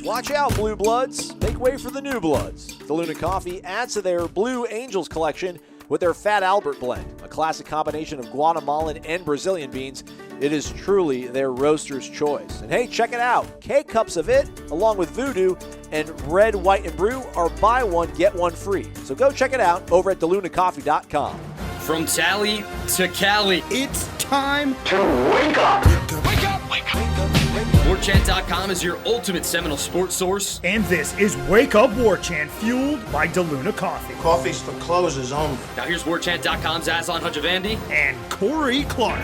Watch out, Blue Bloods. Make way for the New Bloods. DeLuna Coffee adds to their Blue Angels collection with their Fat Albert blend, a classic combination of Guatemalan and Brazilian beans. It is truly their roaster's choice. And hey, check it out. K-Cups of it, along with Voodoo and Red, White, and Brew, are buy one, get one free. So go check it out over at DeLunaCoffee.com. From Tally to Cali, It's time to wake up. wake up, wake up. Warchant.com is your ultimate Seminole sports source. and this is Wake Up Warchant, fueled by DeLuna Coffee. Coffee's for closers only. Now here's Warchant.com's Aslan Hutchavandi. And Corey Clark.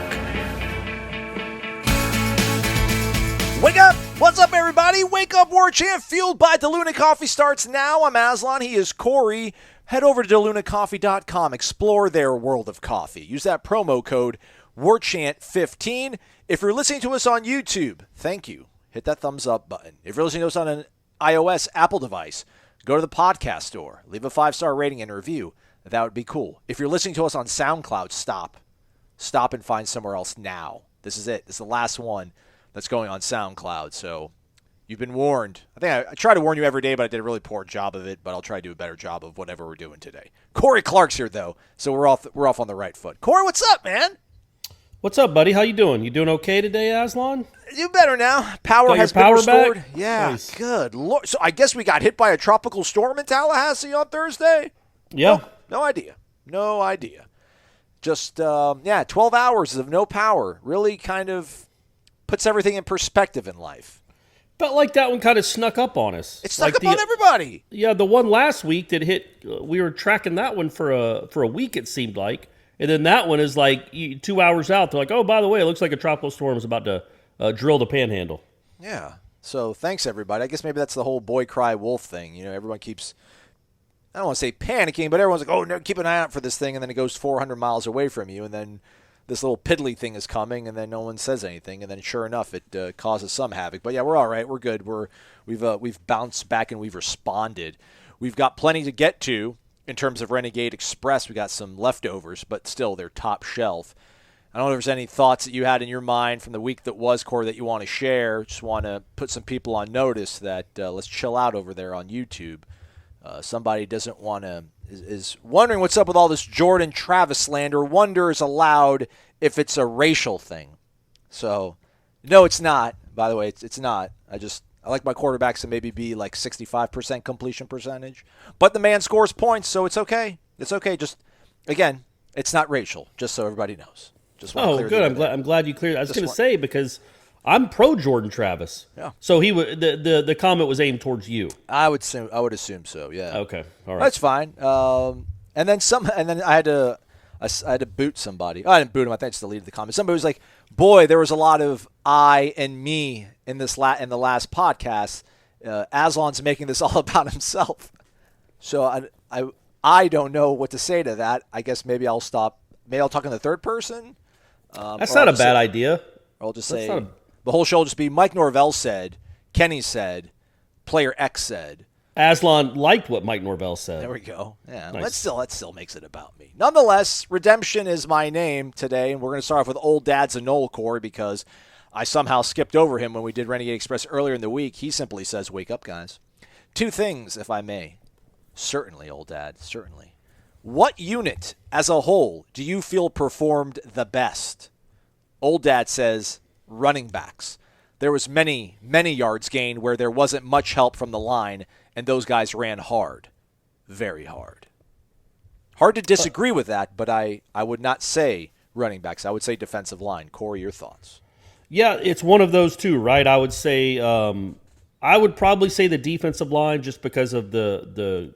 Wake up! What's up, everybody? Wake Up Warchant, fueled by DeLuna Coffee, starts now. I'm Aslan. He is Corey. Head over to DeLunaCoffee.com. Explore their world of coffee. Use that promo code Warchant15. If you're listening to us on YouTube, thank you. Hit that thumbs up button. If you're listening to us on an iOS Apple device, go to the podcast store. Leave a 5-star rating and a review. That would be cool. If you're listening to us on SoundCloud, stop. Stop and find somewhere else now. This is it. This is the last one that's going on SoundCloud. So you've been warned. I think I try to warn you every day, but I did a really poor job of it. But I'll try to do a better job of whatever we're doing today. Corey Clark's here, though, so we're off on the right foot. Corey, what's up, man? What's up, buddy? How you doing? You doing okay today, Aslan? You better now. Power Got has your power been restored. back? Yeah, Nice. good Lord. So I guess we got hit by a tropical storm in Tallahassee on Thursday? Yeah. No idea. No idea. Just, 12 hours of no power really kind of puts everything in perspective in life. Felt like that one kind of snuck up on us. It snuck Like up on everybody. Yeah, the one last week that hit, we were tracking that one for a week, it seemed like. And then that one is like 2 hours out. They're like, oh, by the way, it looks like a tropical storm is about to drill the panhandle. Yeah. So thanks, everybody. I guess maybe that's the whole boy cry wolf thing. You know, everyone keeps, I don't want to say panicking, but everyone's like, oh, no, keep an eye out for this thing. And then it goes 400 miles away from you. And then this little piddly thing is coming, and then no one says anything. And then sure enough, it causes some havoc. But yeah, we're all right. We're good. We've bounced back and we've responded. We've got plenty to get to. In terms of Renegade Express, we got some leftovers, but still they're top shelf. I don't know if there's any thoughts that you had in your mind from the week that was, Corey, that you want to share. Just want to put some people on notice that let's chill out over there on YouTube. Somebody doesn't want to is wondering what's up with all this Jordan Travis slander. Wonders aloud if it's a racial thing. So, no, it's not. By the way, it's not. I like my quarterbacks to maybe be like 65% completion percentage. But the man scores points, so it's okay. It's okay. Just, again, it's not racial, just so everybody knows. Just want to clear good. I'm glad you cleared. I was going to say, because I'm pro Jordan Travis. Yeah. So the comment was aimed towards you. I would assume so, yeah. Okay. All right. That's fine. And then I had to boot somebody. Oh, I didn't boot him. I think I just deleted the comment. Somebody was like, boy, there was a lot of I and me in the last podcast. Aslan's making this all about himself. So I don't know what to say to that. I guess maybe I'll stop. Maybe I'll talk in the third person. That's not a bad idea. Or I'll just say the whole show will just be Mike Norvell said, Kenny said, Player X said. Aslan liked what Mike Norvell said. There we go. Yeah, Nice. that still makes it about me. Nonetheless, Redemption is my name today, and we're going to start off with Old Dad's a Nole, Corey, because I somehow skipped over him when we did Renegade Express earlier in the week. He simply says, wake up, guys. Two things, if I may. Certainly, Old Dad, certainly. What unit, as a whole, do you feel performed the best? Old Dad says, running backs. There was many, many yards gained where there wasn't much help from the line, and those guys ran hard. Very hard. Hard to disagree with that, but I would not say running backs. I would say defensive line. Corey, your thoughts? Yeah, it's one of those two, right? I would say I would probably say the defensive line just because of the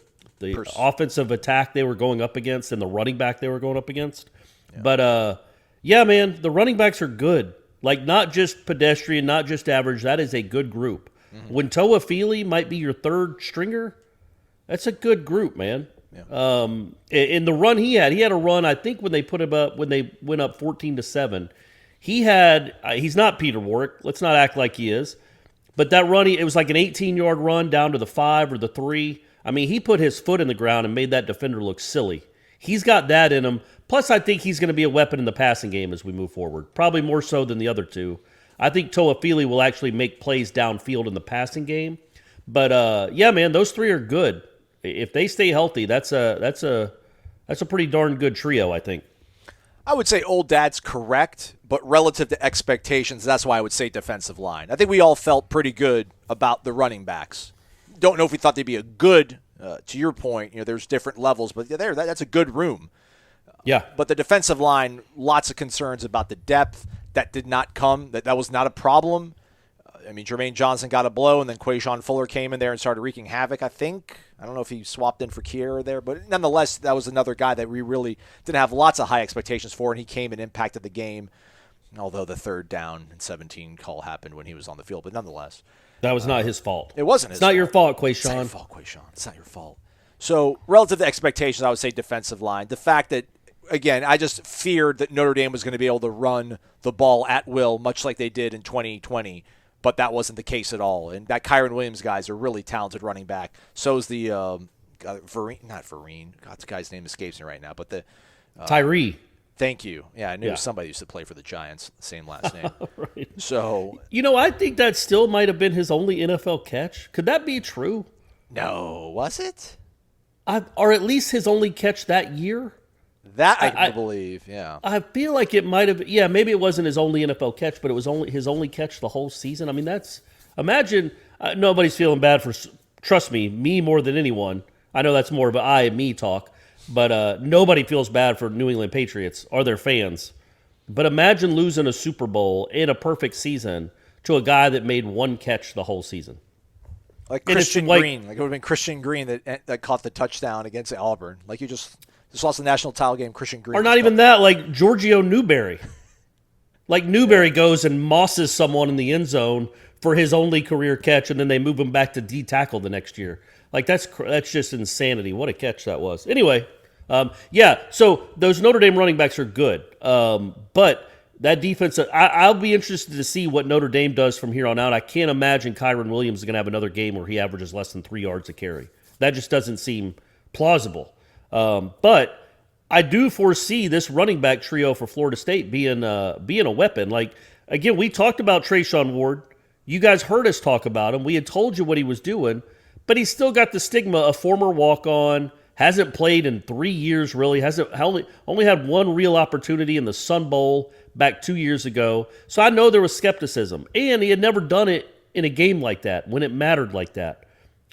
offensive attack they were going up against and the running back they were going up against. Yeah. But, yeah, man, the running backs are good. Like, not just pedestrian, not just average. That is a good group. Mm-hmm. When Toa Feely might be your third stringer, that's a good group, man. Yeah. In the run he had a run, I think, when they went up 14-7. He's not Peter Warrick. Let's not act like he is. But that run, it was like an 18-yard run down to the 5 or the 3. I mean, he put his foot in the ground and made that defender look silly. He's got that in him. Plus, I think he's going to be a weapon in the passing game as we move forward. Probably more so than the other two. I think Toa Feely will actually make plays downfield in the passing game. But yeah, man, those three are good. If they stay healthy, that's a pretty darn good trio, I think. I would say old dad's correct, but relative to expectations, that's why I would say defensive line. I think we all felt pretty good about the running backs. Don't know if we thought they'd be a good, to your point, there's different levels, but that's a good room. Yeah. But the defensive line, lots of concerns about the depth. That did not come. That was not a problem. Jermaine Johnson got a blow, and then Quayshawn Fuller came in there and started wreaking havoc, I think. I don't know if he swapped in for Kier there, but nonetheless, that was another guy that we really didn't have lots of high expectations for, and he came and impacted the game, although the 3rd down and 17 call happened when he was on the field. But nonetheless. That was not his fault. It wasn't his fault. It's not your fault, Quayshawn. It's not your fault, Quayshawn. It's not your fault. So relative to expectations, I would say defensive line. The fact that, again, I just feared that Notre Dame was going to be able to run the ball at will, much like they did in 2020, but that wasn't the case at all. And that Kyron Williams guy's a really talented running back. So is the Vereen. God, this guy's name escapes me right now, but the Tyree. Thank you. Yeah, I knew somebody used to play for the Giants, same last name. Right. So, I think that still might have been his only NFL catch. Could that be true? No, was it? Or at least his only catch that year? That I believe, yeah. I feel like it might have. Yeah, maybe it wasn't his only NFL catch, but it was his only catch the whole season. Imagine nobody's feeling bad for. Trust me more than anyone. I know that's more of an I and me talk, but nobody feels bad for New England Patriots or their fans. But imagine losing a Super Bowl in a perfect season to a guy that made one catch the whole season. Like Christian Green. Like it would have been Christian Green that caught the touchdown against Auburn. Like you just lost the national title game, Christian Green. Or not even that, like Giorgio Newberry. Like Newberry goes and mosses someone in the end zone for his only career catch, and then they move him back to D tackle the next year. Like that's just insanity. What a catch that was. Anyway, so those Notre Dame running backs are good. But that defense, I'll be interested to see what Notre Dame does from here on out. I can't imagine Kyron Williams is going to have another game where he averages less than 3 yards a carry. That just doesn't seem plausible. But I do foresee this running back trio for Florida State being a weapon. Like, again, we talked about Trayshawn Ward. You guys heard us talk about him. We had told you what he was doing, but he's still got the stigma of former walk-on, hasn't played in 3 years really, only had one real opportunity in the Sun Bowl back 2 years ago. So I know there was skepticism, and he had never done it in a game like that, when it mattered like that.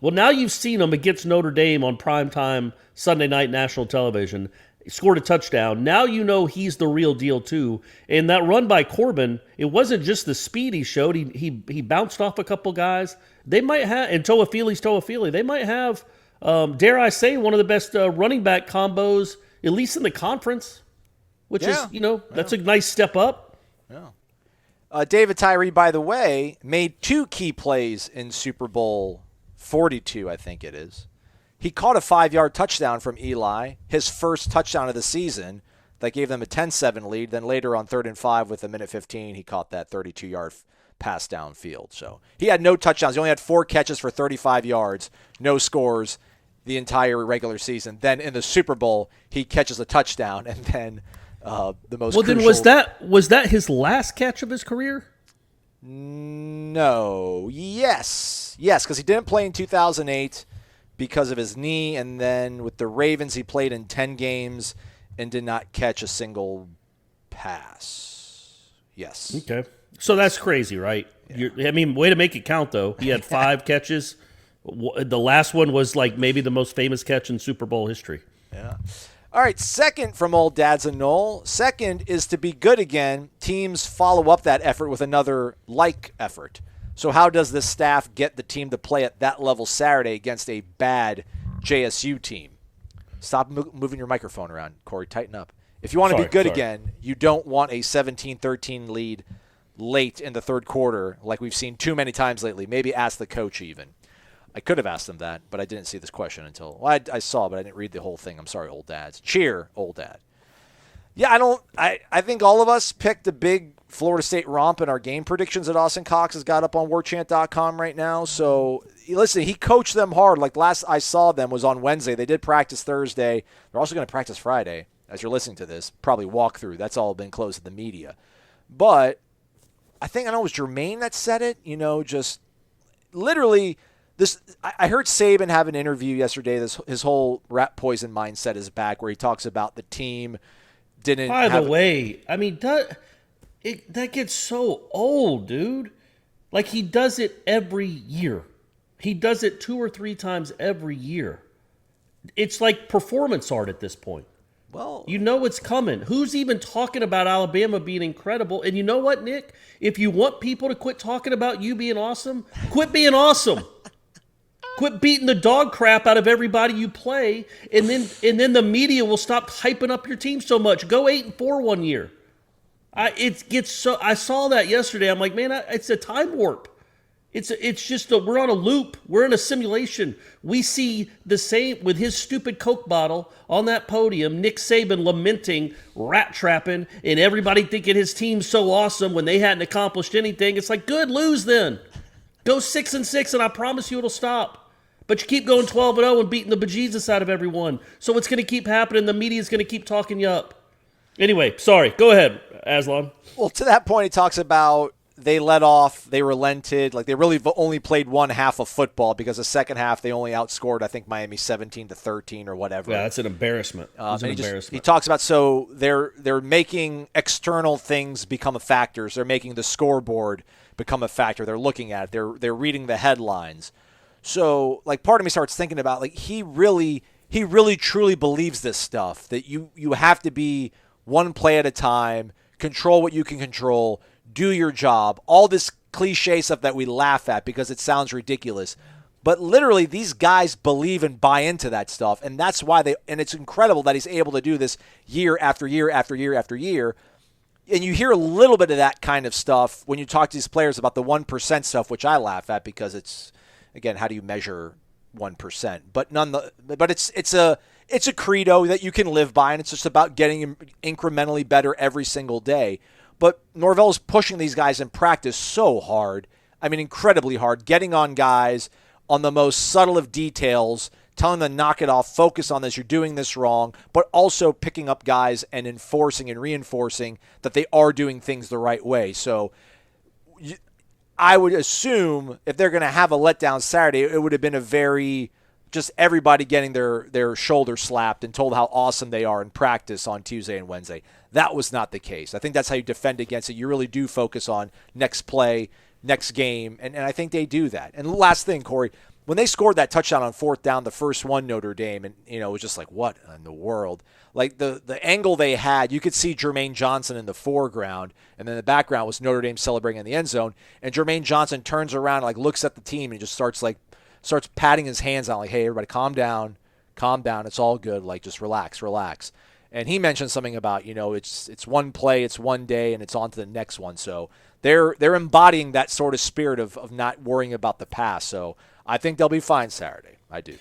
Well, now you've seen him against Notre Dame on primetime Sunday night national television. He scored a touchdown. Now you know he's the real deal too. And that run by Corbin, it wasn't just the speed he showed. He bounced off a couple guys. They might have, and Toafili, they might have, dare I say, one of the best running back combos, at least in the conference, which is, that's a nice step up. Yeah. David Tyree, by the way, made 2 key plays in Super Bowl 42, I think it is. He caught a 5-yard touchdown from Eli, his first touchdown of the season that gave them a 10-7 lead. Then later on 3rd and 5 with a minute 15, he caught that 32-yard pass downfield. So he had no touchdowns. He only had 4 catches for 35 yards, no scores the entire regular season. Then in the Super Bowl, he catches a touchdown, and then the most crucial... then was that his last catch of his career? No. Yes, because he didn't play in 2008 because of his knee, and then with the Ravens, he played in 10 games and did not catch a single pass. Yes. Okay. So that's crazy, right? Yeah. Way to make it count, though. He had 5 catches. The last one was like maybe the most famous catch in Super Bowl history. Yeah. All right, second from old Dads and Noel. Second is to be good again. Teams follow up that effort with another like effort. So how does this staff get the team to play at that level Saturday against a bad JSU team? Stop moving your microphone around, Corey. Tighten up. If you want to be good again, you don't want a 17-13 lead late in the third quarter like we've seen too many times lately. Maybe ask the coach even. I could have asked them that, but I didn't see this question until I saw, but I didn't read the whole thing. I'm sorry, old dads. Cheer, old dad. Yeah, I think all of us picked a big Florida State romp in our game predictions that Austin Cox has got up on warchant.com right now. So, listen, he coached them hard. Like last I saw them was on Wednesday. They did practice Thursday. They're also going to practice Friday as you're listening to this. Probably walk through. That's all been closed to the media. But I know it was Jermaine that said it. Just literally I heard Saban have an interview yesterday. His whole rat poison mindset is back, where he talks about the team didn't. By the way, I mean that gets so old, dude. Like, he does it every year. He does it 2 or 3 times every year. It's like performance art at this point. Well, you know it's coming. Who's even talking about Alabama being incredible? And you know what, Nick? If you want people to quit talking about you being awesome, quit being awesome. Quit beating the dog crap out of everybody you play, and then the media will stop hyping up your team so much. Go 8-4 one year. I saw that yesterday. I'm like, man, it's a time warp. It's just we're on a loop. We're in a simulation. We see the same with his stupid Coke bottle on that podium. Nick Saban lamenting, rat trapping, and everybody thinking his team's so awesome when they hadn't accomplished anything. It's like, good, lose then. Go 6-6, and I promise you it'll stop. But you keep going 12-0 and beating the bejesus out of everyone. So it's going to keep happening. The media's going to keep talking you up. Anyway, sorry. Go ahead, Aslan. Well, to that point, he talks about they let off, they relented. Like, they really only played one half of football, because the second half they only outscored, I think, Miami 17-13 or whatever. Yeah, that's an embarrassment. He talks about, so they're making external things become a factor. They're making the scoreboard become a factor. They're looking at it. They're reading the headlines. So, like, part of me starts thinking about, like, he really truly believes this stuff, that you have to be one play at a time, control what you can control, do your job, all this cliche stuff that we laugh at because it sounds ridiculous. But literally, these guys believe and buy into that stuff, and that's why and it's incredible that he's able to do this year after year after year after year. And you hear a little bit of that kind of stuff when you talk to these players about the 1% stuff, which I laugh at, because it's, again, how do you measure 1%? But it's a credo that you can live by, and it's just about getting incrementally better every single day. But Norvell's pushing these guys in practice so hard. I mean, incredibly hard, getting on guys on the most subtle of details, telling them to knock it off, focus on this, you're doing this wrong, but also picking up guys and enforcing and reinforcing that they are doing things the right way. So I would assume if they're going to have a letdown Saturday, it would have been a very just everybody getting their shoulder slapped and told how awesome they are in practice on Tuesday and Wednesday. That was not the case. I think that's how you defend against it. You really do focus on next play, next game, and I think they do that. And last thing, Corey, when they scored that touchdown on 4th down, the first one, Notre Dame, and it was just like, what in the world? Like the angle they had, you could see Jermaine Johnson in the foreground, and then the background was Notre Dame celebrating in the end zone. And Jermaine Johnson turns around, like looks at the team, and just starts patting his hands on, like, hey, everybody, calm down, it's all good, like just relax. And he mentioned something about, it's one play, it's one day, and it's on to the next one. So they're embodying that sort of spirit of not worrying about the past. So I think they'll be fine Saturday. I do.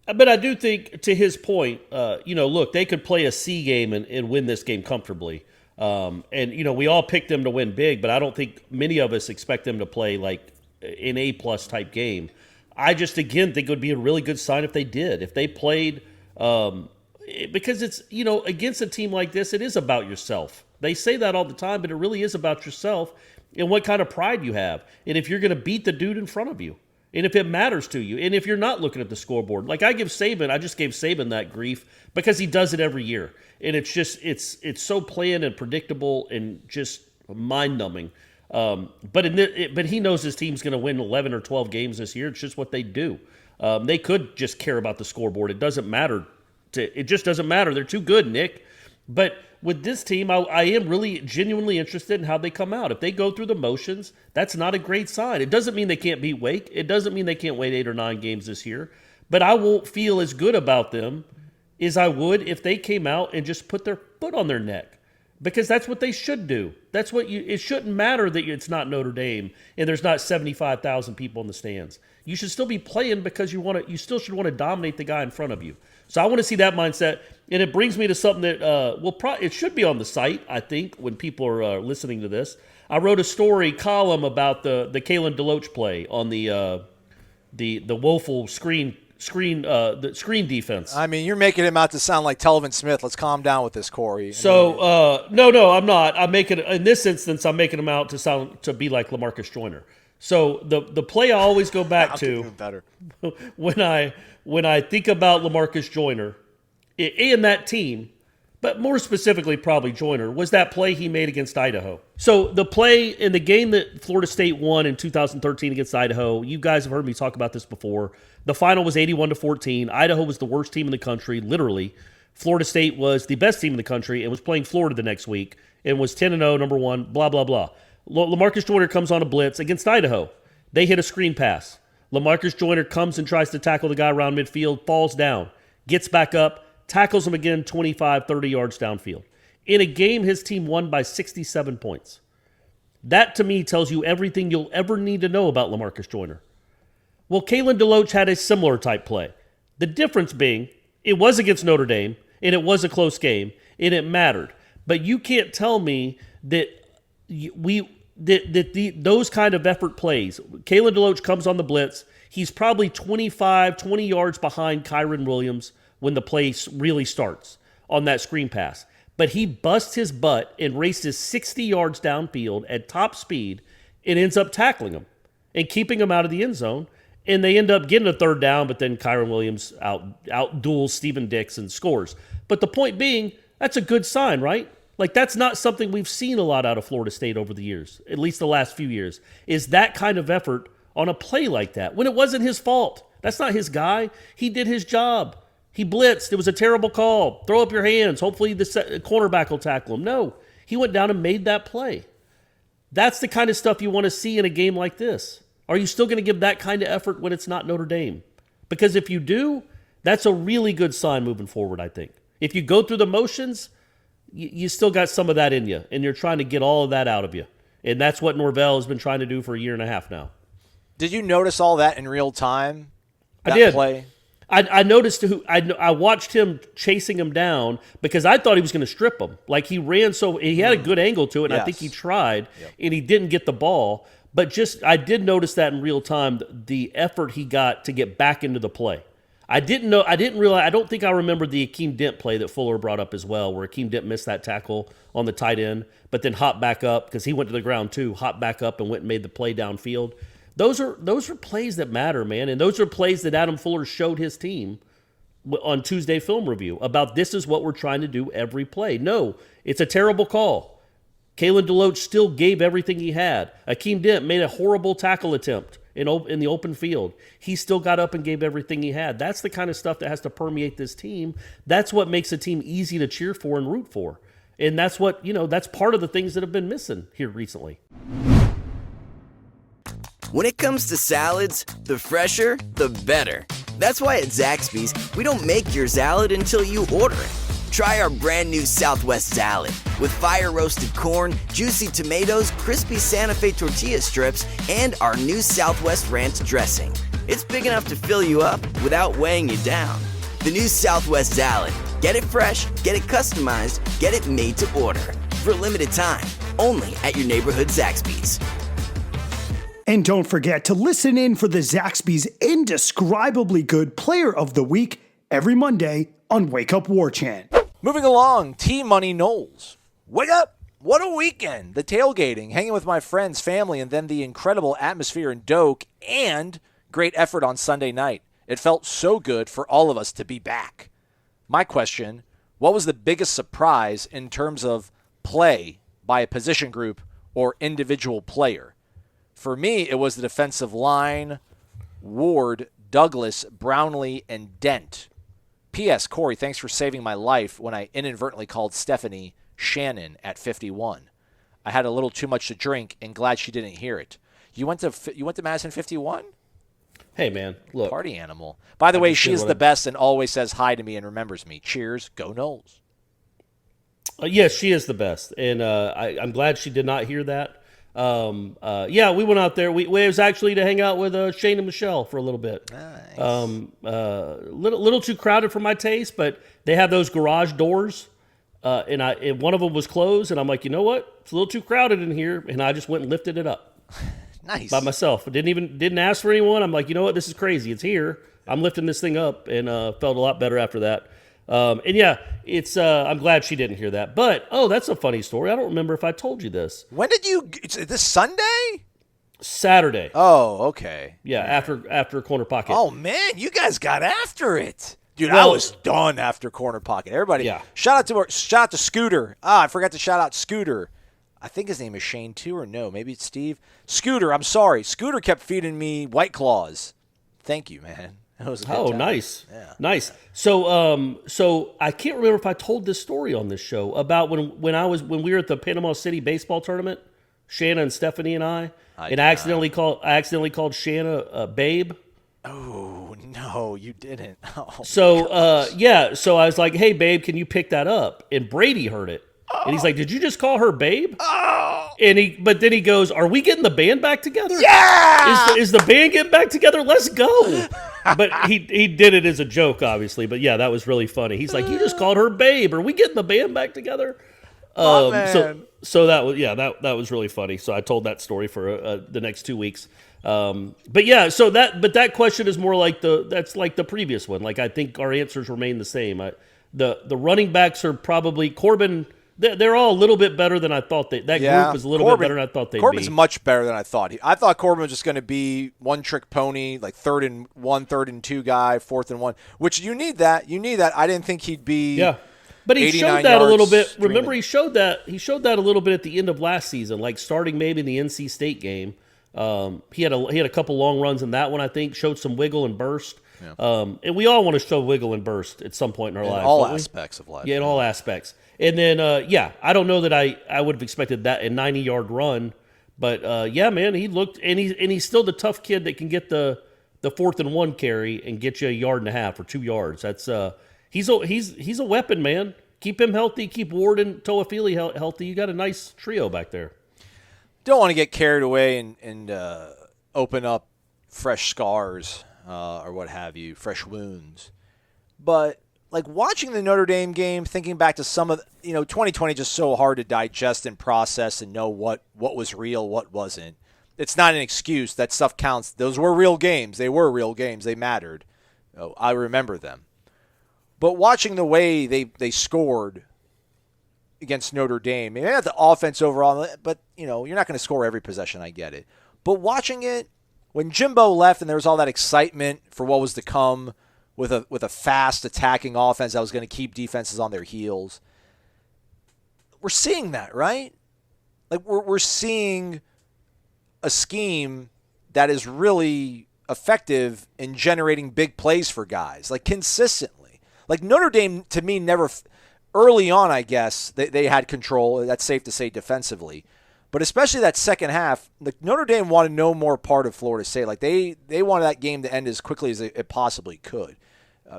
But I do think, to his point, look, they could play a C game and win this game comfortably. And we all picked them to win big, but I don't think many of us expect them to play like an A-plus type game. I just, again, think it would be a really good sign if they did. If they played, because it's, against a team like this, it is about yourself. They say that all the time, but it really is about yourself and what kind of pride you have. And if you're going to beat the dude in front of you, and if it matters to you, and if you're not looking at the scoreboard. Like I just gave Saban that grief because he does it every year. And it's just, it's so planned and predictable and just mind-numbing. But he knows his team's going to win 11 or 12 games this year. It's just what they do. They could just care about the scoreboard. It doesn't matter. It just doesn't matter. They're too good, Nick. But with this team, I am really genuinely interested in how they come out. If they go through the motions, that's not a great sign. It doesn't mean they can't beat Wake. It doesn't mean they can't win 8 or 9 games this year. But I won't feel as good about them as I would if they came out and just put their foot on their neck. Because that's what they should do. That's what it shouldn't matter that it's not Notre Dame and there's not 75,000 people in the stands. You should still be playing because you still should want to dominate the guy in front of you. So I want to see that mindset, and it brings me to something that it should be on the site, I think, when people are listening to this. I wrote a column about the Kalen DeLoach play on the woeful screen defense. I mean, you're making him out to sound like Telvin Smith. Let's calm down with this, Corey. So, no, I'm not. In this instance, I'm making him out to be like LaMarcus Joyner. So the play I always go back to better. when I think about LaMarcus Joyner and that team, but more specifically probably Joyner, was that play he made against Idaho. So the play in the game that Florida State won in 2013 against Idaho, you guys have heard me talk about this before. The final was 81-14. Idaho was the worst team in the country, literally. Florida State was the best team in the country and was playing Florida the next week and was 10-0, number one, blah, blah, blah. LaMarcus Joyner comes on a blitz against Idaho. They hit a screen pass. LaMarcus Joyner comes and tries to tackle the guy around midfield, falls down, gets back up, tackles him again 25, 30 yards downfield. In a game, his team won by 67 points. That, to me, tells you everything you'll ever need to know about LaMarcus Joyner. Well, Kalen DeLoach had a similar type play. The difference being, it was against Notre Dame, and it was a close game, and it mattered. But you can't tell me that those kind of effort plays. Kalen DeLoach comes on the blitz. He's probably 25, 20 yards behind Kyron Williams when the play really starts on that screen pass. But he busts his butt and races 60 yards downfield at top speed and ends up tackling him and keeping him out of the end zone. And they end up getting a third down, but then Kyron Williams out-duels Steven Dix and scores. But the point being, that's a good sign, right? Like, that's not something we've seen a lot out of Florida State over the years, at least the last few years, is that kind of effort on a play like that, when it wasn't his fault. That's not his guy. He did his job. He blitzed. It was a terrible call. Throw up your hands. Hopefully the cornerback will tackle him. No, he went down and made that play. That's the kind of stuff you want to see in a game like this. Are you still going to give that kind of effort when it's not Notre Dame? Because if you do, that's a really good sign moving forward, I think. If you go through the motions, you still got some of that in you, and you're trying to get all of that out of you. And that's what Norvell has been trying to do for a year and a half now. Did you notice all that in real time? I did. Play? I noticed I watched him chasing him down because I thought he was going to strip him. Like, he ran he had a good angle to it, and yes. I think he tried, and he didn't get the ball. But I did notice that in real time, the effort he got to get back into the play. I don't think I remember the Akeem Dent play that Fuller brought up as well, where Akeem Dent missed that tackle on the tight end, but then hopped back up because he went to the ground too, hopped back up and went and made the play downfield. Those are plays that matter, man, and those are plays that Adam Fuller showed his team on Tuesday film review about this is what we're trying to do every play. No, it's a terrible call. Kalen DeLoach still gave everything he had. Akeem Dent made a horrible tackle attempt in the open field. He still got up and gave everything he had. That's the kind of stuff that has to permeate this team. That's what makes a team easy to cheer for and root for. And that's what, that's part of the things that have been missing here recently. When it comes to salads, the fresher, the better. That's why at Zaxby's, we don't make your salad until you order it. Try our brand new Southwest salad with fire-roasted corn, juicy tomatoes, crispy Santa Fe tortilla strips, and our new Southwest ranch dressing. It's big enough to fill you up without weighing you down. The new Southwest salad. Get it fresh, get it customized, get it made to order. For a limited time, only at your neighborhood Zaxby's. And don't forget to listen in for the Zaxby's indescribably good Player of the Week every Monday on Wake Up Warchant. Moving along, T-Money Noles. Wake up! What a weekend! The tailgating, hanging with my friends, family, and then the incredible atmosphere in Doak, and great effort on Sunday night. It felt so good for all of us to be back. My question, what was the biggest surprise in terms of play by a position group or individual player? For me, it was the defensive line, Ward, Douglas, Brownlee, and Dent. P.S. Corey, thanks for saving my life when I inadvertently called Stephanie Shannon at 51. I had a little too much to drink and glad she didn't hear it. You went to Madison 51? Hey, man, look. Party animal. By the way, she is the best and always says hi to me and remembers me. Cheers. Go Noles. Yes, she is the best, and I'm glad she did not hear that. We went out there. We was actually to hang out with Shane and Michelle for a little bit. Nice. Little too crowded for my taste, but they have those garage doors, and one of them was closed, and I'm like, you know what? It's a little too crowded in here, and I just went and lifted it up. Nice. By myself. I didn't ask for anyone. I'm like, you know what? This is crazy. It's here. I'm lifting this thing up, and felt a lot better after that. It's I'm glad she didn't hear that. But that's a funny story. I don't remember if I told you this. When did you? This Sunday? Saturday. Oh, okay. Yeah, after corner pocket. Oh, man, you guys got after it. Dude, Well, I was done after corner pocket. Everybody, Yeah. shout out to Scooter. I forgot to shout out Scooter. I think his name is Shane too, or no, maybe it's Steve. Scooter, I'm sorry. Scooter kept feeding me White Claws. Thank you, man. That was a good time. Nice. Yeah. Nice. So I can't remember if I told this story on this show about when we were at the Panama City baseball tournament, Shanna and Stephanie and I accidentally called Shanna Babe. Oh, no, you didn't. Oh, So I was like, "Hey, babe, can you pick that up?" And Brady heard it. And he's like, "Did you just call her babe?" Oh. But then he goes, "Are we getting the band back together? Yeah! Is the band getting back together? Let's go." But he did it as a joke, obviously. But yeah, that was really funny. He's like, "You just called her babe. Are we getting the band back together?" Man. So that was was really funny. So I told that story for the next 2 weeks. But yeah, that question is more like that's like the previous one. Like I think our answers remain the same. The running backs are probably Corbin. They're all a little bit better than I thought. Group is a little bit better than I thought they'd Corbin's be. much better than I thought. I thought Corbin was just going to be one-trick pony, like 3rd and 1, 3rd and 2 guy, 4th and 1, which you need that. I didn't think he'd be But he 89 showed that a little bit. streaming. Remember, he showed that a little bit at the end of last season, like starting maybe in the NC State game. He had a couple long runs in that one, I think, showed some wiggle and burst. Yeah. And we all want to show wiggle and burst at some point in our lives. All aspects of life. Yeah, in all aspects. And then, I don't know that I would have expected that a 90-yard run, but man, he looked, and he's still the tough kid that can get the 4th and 1 carry and get you a yard and a half or 2 yards. That's he's a weapon, man. Keep him healthy. Keep Ward and Toafili healthy. You got a nice trio back there. Don't want to get carried away and open up fresh scars or what have you, fresh wounds. But like watching the Notre Dame game, thinking back to some of 2020 just so hard to digest and process and know what was real, what wasn't. It's not an excuse. That stuff counts. Those were real games. They were real games. They mattered. Oh, I remember them. But watching the way they scored against Notre Dame, maybe not the offense overall, but you're not going to score every possession. I get it. But watching it, when Jimbo left and there was all that excitement for what was to come with a fast attacking offense that was going to keep defenses on their heels, we're seeing that, right? Like we're seeing a scheme that is really effective in generating big plays for guys, like consistently. Like Notre Dame, to me, never early on, I guess, they had control. That's safe to say defensively. But especially that second half, like Notre Dame wanted no more part of Florida State. Like they wanted that game to end as quickly as it possibly could,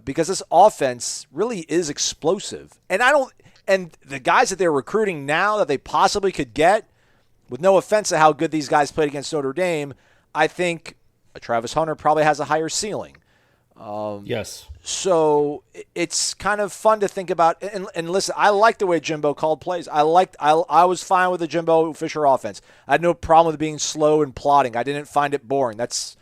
because this offense really is explosive. And the guys that they're recruiting now that they possibly could get, with no offense to how good these guys played against Notre Dame, I think Travis Hunter probably has a higher ceiling. Yes. So it's kind of fun to think about. And listen, I like the way Jimbo called plays. I was fine with the Jimbo Fisher offense. I had no problem with being slow and plodding. I didn't find it boring. That's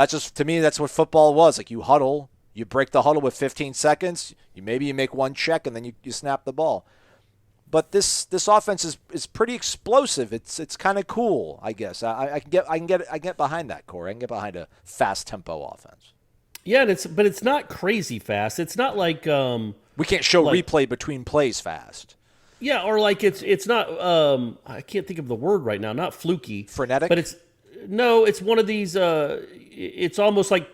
just, to me, that's what football was. Like you huddle, you break the huddle with 15 seconds. Maybe you make one check and then you snap the ball. But this offense is pretty explosive. It's kind of cool, I guess. I can get behind that, Corey. I can get behind a fast tempo offense. Yeah, but it's not crazy fast. It's not like we can't show replay between plays fast. Yeah, or like it's not. I can't think of the word right now. Not fluky, frenetic. But it's one of these. It's almost like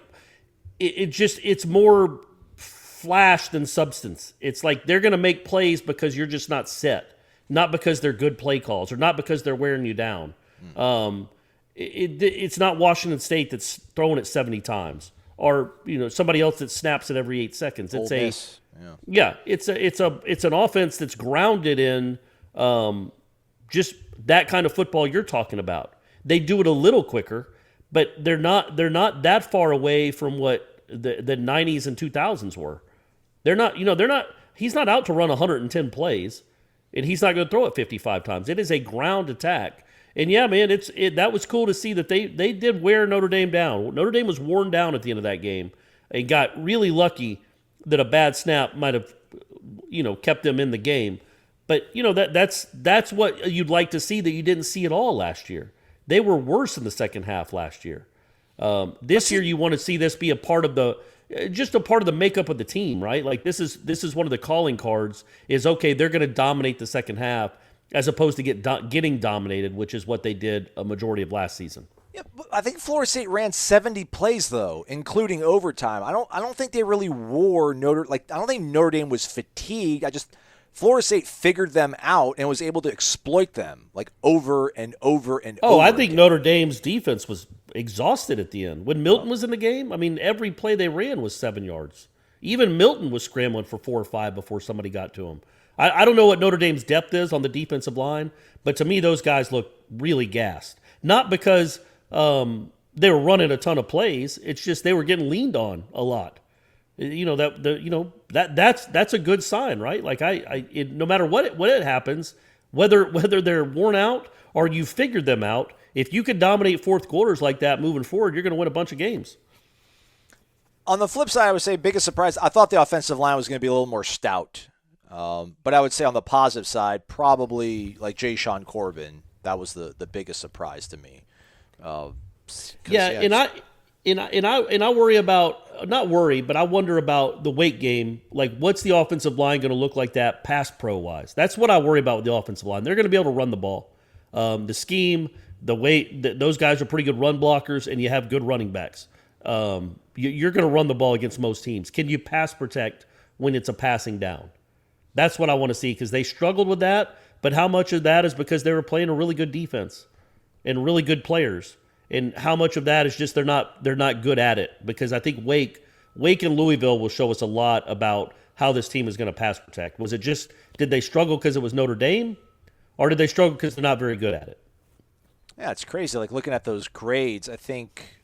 it's more flash than substance. It's like they're going to make plays because you're just not set, not because they're good play calls, or not because they're wearing you down. It's not Washington State that's throwing it 70 times. Or somebody else that snaps it every 8 seconds. It's it's an offense that's grounded in just that kind of football you're talking about. They do it a little quicker, but they're not that far away from what the 90s and 2000s were. They're not. He's not out to run 110 plays, and he's not going to throw it 55 times. It is a ground attack. And yeah, man, that was cool to see that they did wear Notre Dame down. Notre Dame was worn down at the end of that game and got really lucky that a bad snap might have, kept them in the game. But that's what you'd like to see that you didn't see at all last year. They were worse in the second half last year. This year, you want to see this be a part of the makeup of the team, right? Like this is one of the calling cards. Is okay, they're going to dominate the second half as opposed to getting dominated, which is what they did a majority of last season. Yeah, but I think Florida State ran 70 plays though, including overtime. I don't think they really wore I don't think Notre Dame was fatigued. Florida State figured them out and was able to exploit them like over and over and over. I think Notre Dame's defense was exhausted at the end. When Milton was in the game, I mean, every play they ran was 7 yards. Even Milton was scrambling for 4 or 5 before somebody got to him. I don't know what Notre Dame's depth is on the defensive line, but to me, those guys look really gassed. Not because they were running a ton of plays. It's just they were getting leaned on a lot. That's a good sign, right? Like no matter what happens, whether they're worn out or you figured them out, if you could dominate fourth quarters like that moving forward, you're going to win a bunch of games. On the flip side, I would say biggest surprise, I thought the offensive line was going to be a little more stout. But I would say on the positive side, probably like Jay Sean Corbin, that was the biggest surprise to me. I worry about, not worry, but I wonder about the weight game. Like, what's the offensive line going to look like that pass pro wise? That's what I worry about with the offensive line. They're going to be able to run the ball. The scheme, the weight, those guys are pretty good run blockers, and you have good running backs. You're going to run the ball against most teams. Can you pass protect when it's a passing down? That's what I want to see, because they struggled with that, but how much of that is because they were playing a really good defense and really good players? And how much of that is just they're not good at it? Because I think Wake and Louisville will show us a lot about how this team is going to pass protect. Was it just, did they struggle because it was Notre Dame, or did they struggle because they're not very good at it? Yeah, it's crazy. Like looking at those grades, I think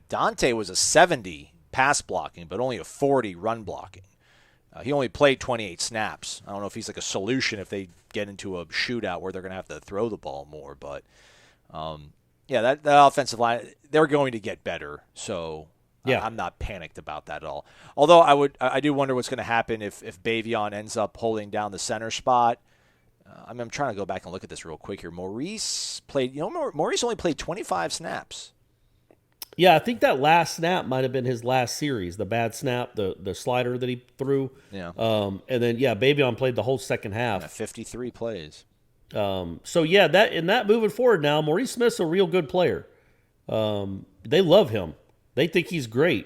Dante was a 70 pass blocking, but only a 40 run blocking. He only played 28 snaps. I don't know if he's like a solution if they get into a shootout where they're going to have to throw the ball more. But, that offensive line, they're going to get better. So I'm not panicked about that at all. Although I do wonder what's going to happen if Bavion ends up holding down the center spot. I'm trying to go back and look at this real quick here. Maurice only played 25 snaps. Yeah, I think that last snap might have been his last series, the bad snap, the slider that he threw. Yeah. And then, Bavion played the whole second half. 53 plays. That moving forward now, Maurice Smith's a real good player. They love him. They think he's great.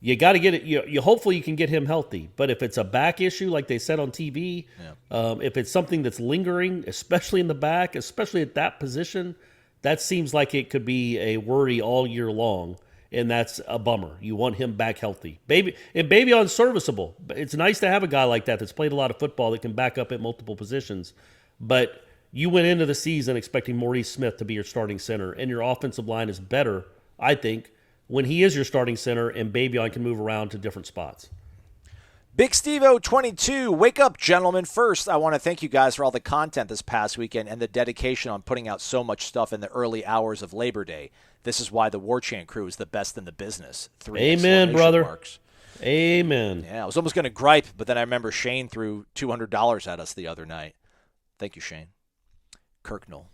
You got to get it. You hopefully you can get him healthy. But if it's a back issue, like they said on TV, if it's something that's lingering, especially in the back, especially at that position, that seems like it could be a worry all year long, and that's a bummer. You want him back healthy. Bavion's serviceable. It's nice to have a guy like that that's played a lot of football that can back up at multiple positions. But you went into the season expecting Maurice Smith to be your starting center, and your offensive line is better, I think, when he is your starting center and Bavion can move around to different spots. Big Steve-O 22, wake up, gentlemen. First, I want to thank you guys for all the content this past weekend and the dedication on putting out so much stuff in the early hours of Labor Day. This is why the Warchant crew is the best in the business. 3 Amen, brother. Marks. Amen. Yeah, I was almost going to gripe, but then I remember Shane threw $200 at us the other night. Thank you, Shane. Kirknell.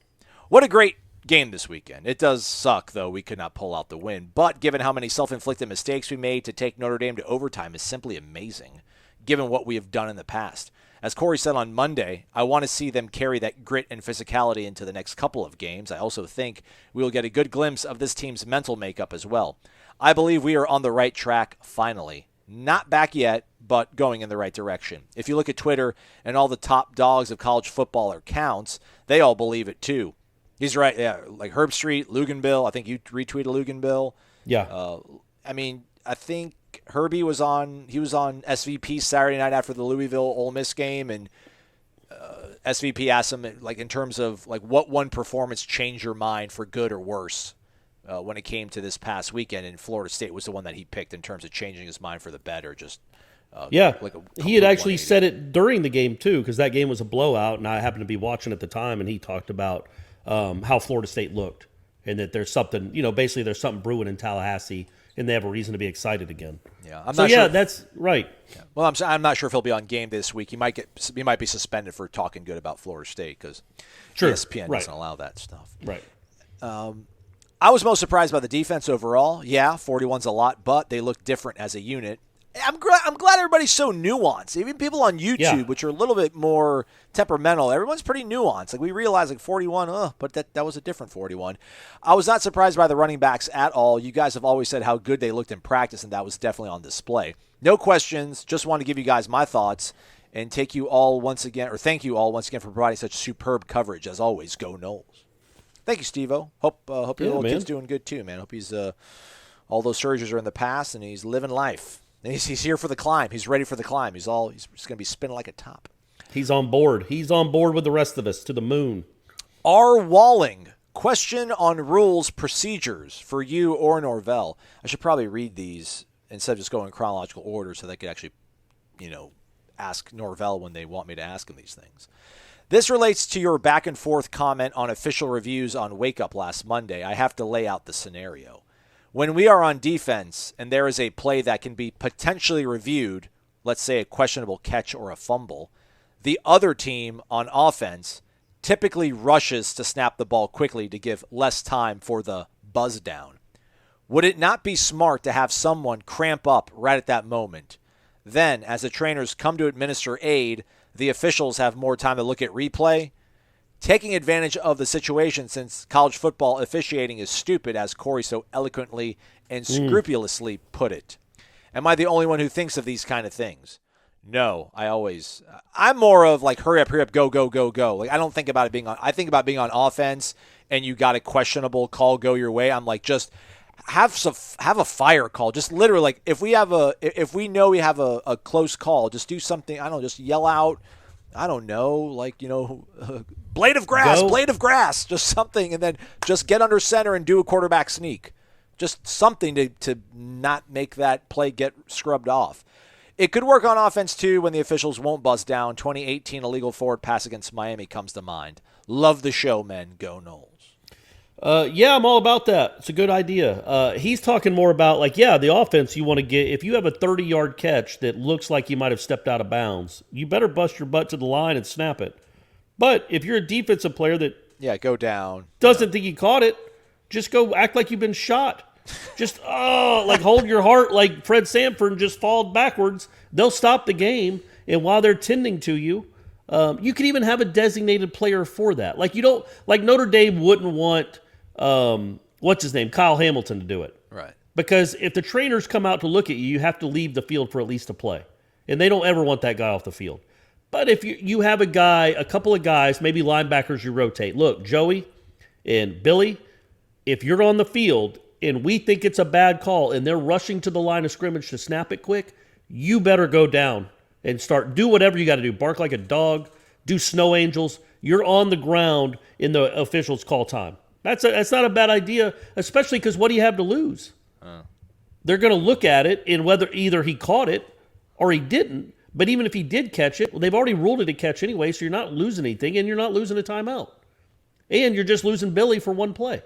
What a great game this weekend. It does suck, though, we could not pull out the win. But given how many self-inflicted mistakes we made, to take Notre Dame to overtime is simply amazing, given what we have done in the past. As Corey said on Monday, I want to see them carry that grit and physicality into the next couple of games. I also think we will get a good glimpse of this team's mental makeup as well. I believe we are on the right track finally. Not back yet, but going in the right direction. If you look at Twitter and all the top dogs of college football accounts, they all believe it too. He's right, yeah. Like Herb Street, Luganbill. I think you retweeted Luganbill. Yeah. I think Herbie was on SVP Saturday night after the Louisville Ole Miss game, and SVP asked him, like, in terms of like what one performance changed your mind for good or worse when it came to this past weekend, and Florida State was the one that he picked in terms of changing his mind for the better. Just he had actually said it during the game too, because that game was a blowout, and I happened to be watching at the time, and he talked about how Florida State looked, and that there's something, basically there's something brewing in Tallahassee, and they have a reason to be excited again. Yeah, that's right. Yeah. Well, I'm not sure if he'll be on game this week. He might be suspended for talking good about Florida State because ESPN doesn't allow that stuff. Right. I was most surprised by the defense overall. Yeah, 41's a lot, but they look different as a unit. I'm glad everybody's so nuanced. Even people on YouTube, which are a little bit more temperamental, everyone's pretty nuanced. Like, we realize, like, 41, but that was a different 41. I was not surprised by the running backs at all. You guys have always said how good they looked in practice, and that was definitely on display. No questions. Just wanted to give you guys my thoughts and thank you all once again for providing such superb coverage. As always, go Noles. Thank you, Steve-O. Hope your little kid's doing good too, man. Hope he's all those surgeries are in the past and he's living life. And he's here for the climb. He's ready for the climb. He's going to be spinning like a top. He's on board. He's on board with the rest of us to the moon. R. Walling, question on rules procedures for you or Norvell. I should probably read these instead of just going in chronological order so they could actually, ask Norvell when they want me to ask him these things. This relates to your back and forth comment on official reviews on Wake Up last Monday. I have to lay out the scenario. When we are on defense and there is a play that can be potentially reviewed, let's say a questionable catch or a fumble, the other team on offense typically rushes to snap the ball quickly to give less time for the buzz down. Would it not be smart to have someone cramp up right at that moment? Then, as the trainers come to administer aid, the officials have more time to look at replay? Taking advantage of the situation, since college football officiating is stupid, as Corey so eloquently and scrupulously put it. Am I the only one who thinks of these kind of things? No, I'm more of like, hurry up, go, go, go, go. Like, I don't think about it I think about being on offense and you got a questionable call go your way. I'm like, just have a fire call. Just literally, like, if we know we have a close call, just do something. I don't know, just yell out, I don't know, like, blade of grass, just something, and then just get under center and do a quarterback sneak. Just something to not make that play get scrubbed off. It could work on offense, too, when the officials won't buzz down. 2018 illegal forward pass against Miami comes to mind. Love the show, men. Go Noles. Yeah, I'm all about that. It's a good idea. He's talking more about, like, the offense you want to get. If you have a 30-yard catch that looks like you might have stepped out of bounds, you better bust your butt to the line and snap it. But if you're a defensive player that go down, doesn't think he caught it, just go act like you've been shot. Just, hold your heart like Fred Sanford and just fall backwards. They'll stop the game, and while they're tending to you, you could even have a designated player for that. Like, you don't, like Notre Dame wouldn't want, Kyle Hamilton to do it. Right. Because if the trainers come out to look at you, you have to leave the field for at least a play. And they don't ever want that guy off the field. But if you have a couple of guys, maybe linebackers you rotate. Look, Joey and Billy, if you're on the field and we think it's a bad call and they're rushing to the line of scrimmage to snap it quick, you better go down and do whatever you got to do. Bark like a dog, do snow angels. You're on the ground in the officials' call time. That's not a bad idea, especially because what do you have to lose? They're going to look at it and whether either he caught it or he didn't. But even if he did catch it, well, they've already ruled it a catch anyway, so you're not losing anything, and you're not losing a timeout. And you're just losing Billy for one play.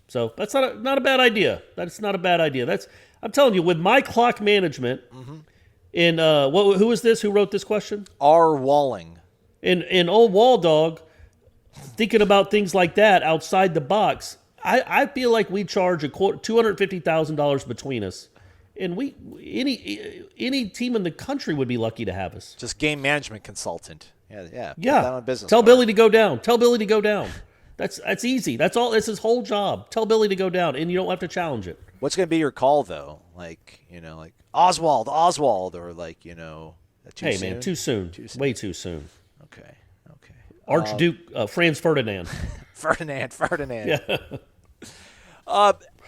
So that's not a bad idea. That's not a bad idea. I'm telling you, with my clock management, and who is this? Who wrote this question? R. Walling. And old Wall Dog, thinking about things like that outside the box, I feel like we charge $250,000 between us. And any team in the country would be lucky to have us. Just game management consultant. Yeah. Put that on business card. Billy to go down. Tell Billy to go down. That's easy. That's all. That's his whole job. Tell Billy to go down, and you don't have to challenge it. What's going to be your call though? Like Oswald, or Hey man, too soon. Way too soon. Okay. Archduke Franz Ferdinand. Ferdinand. Yeah.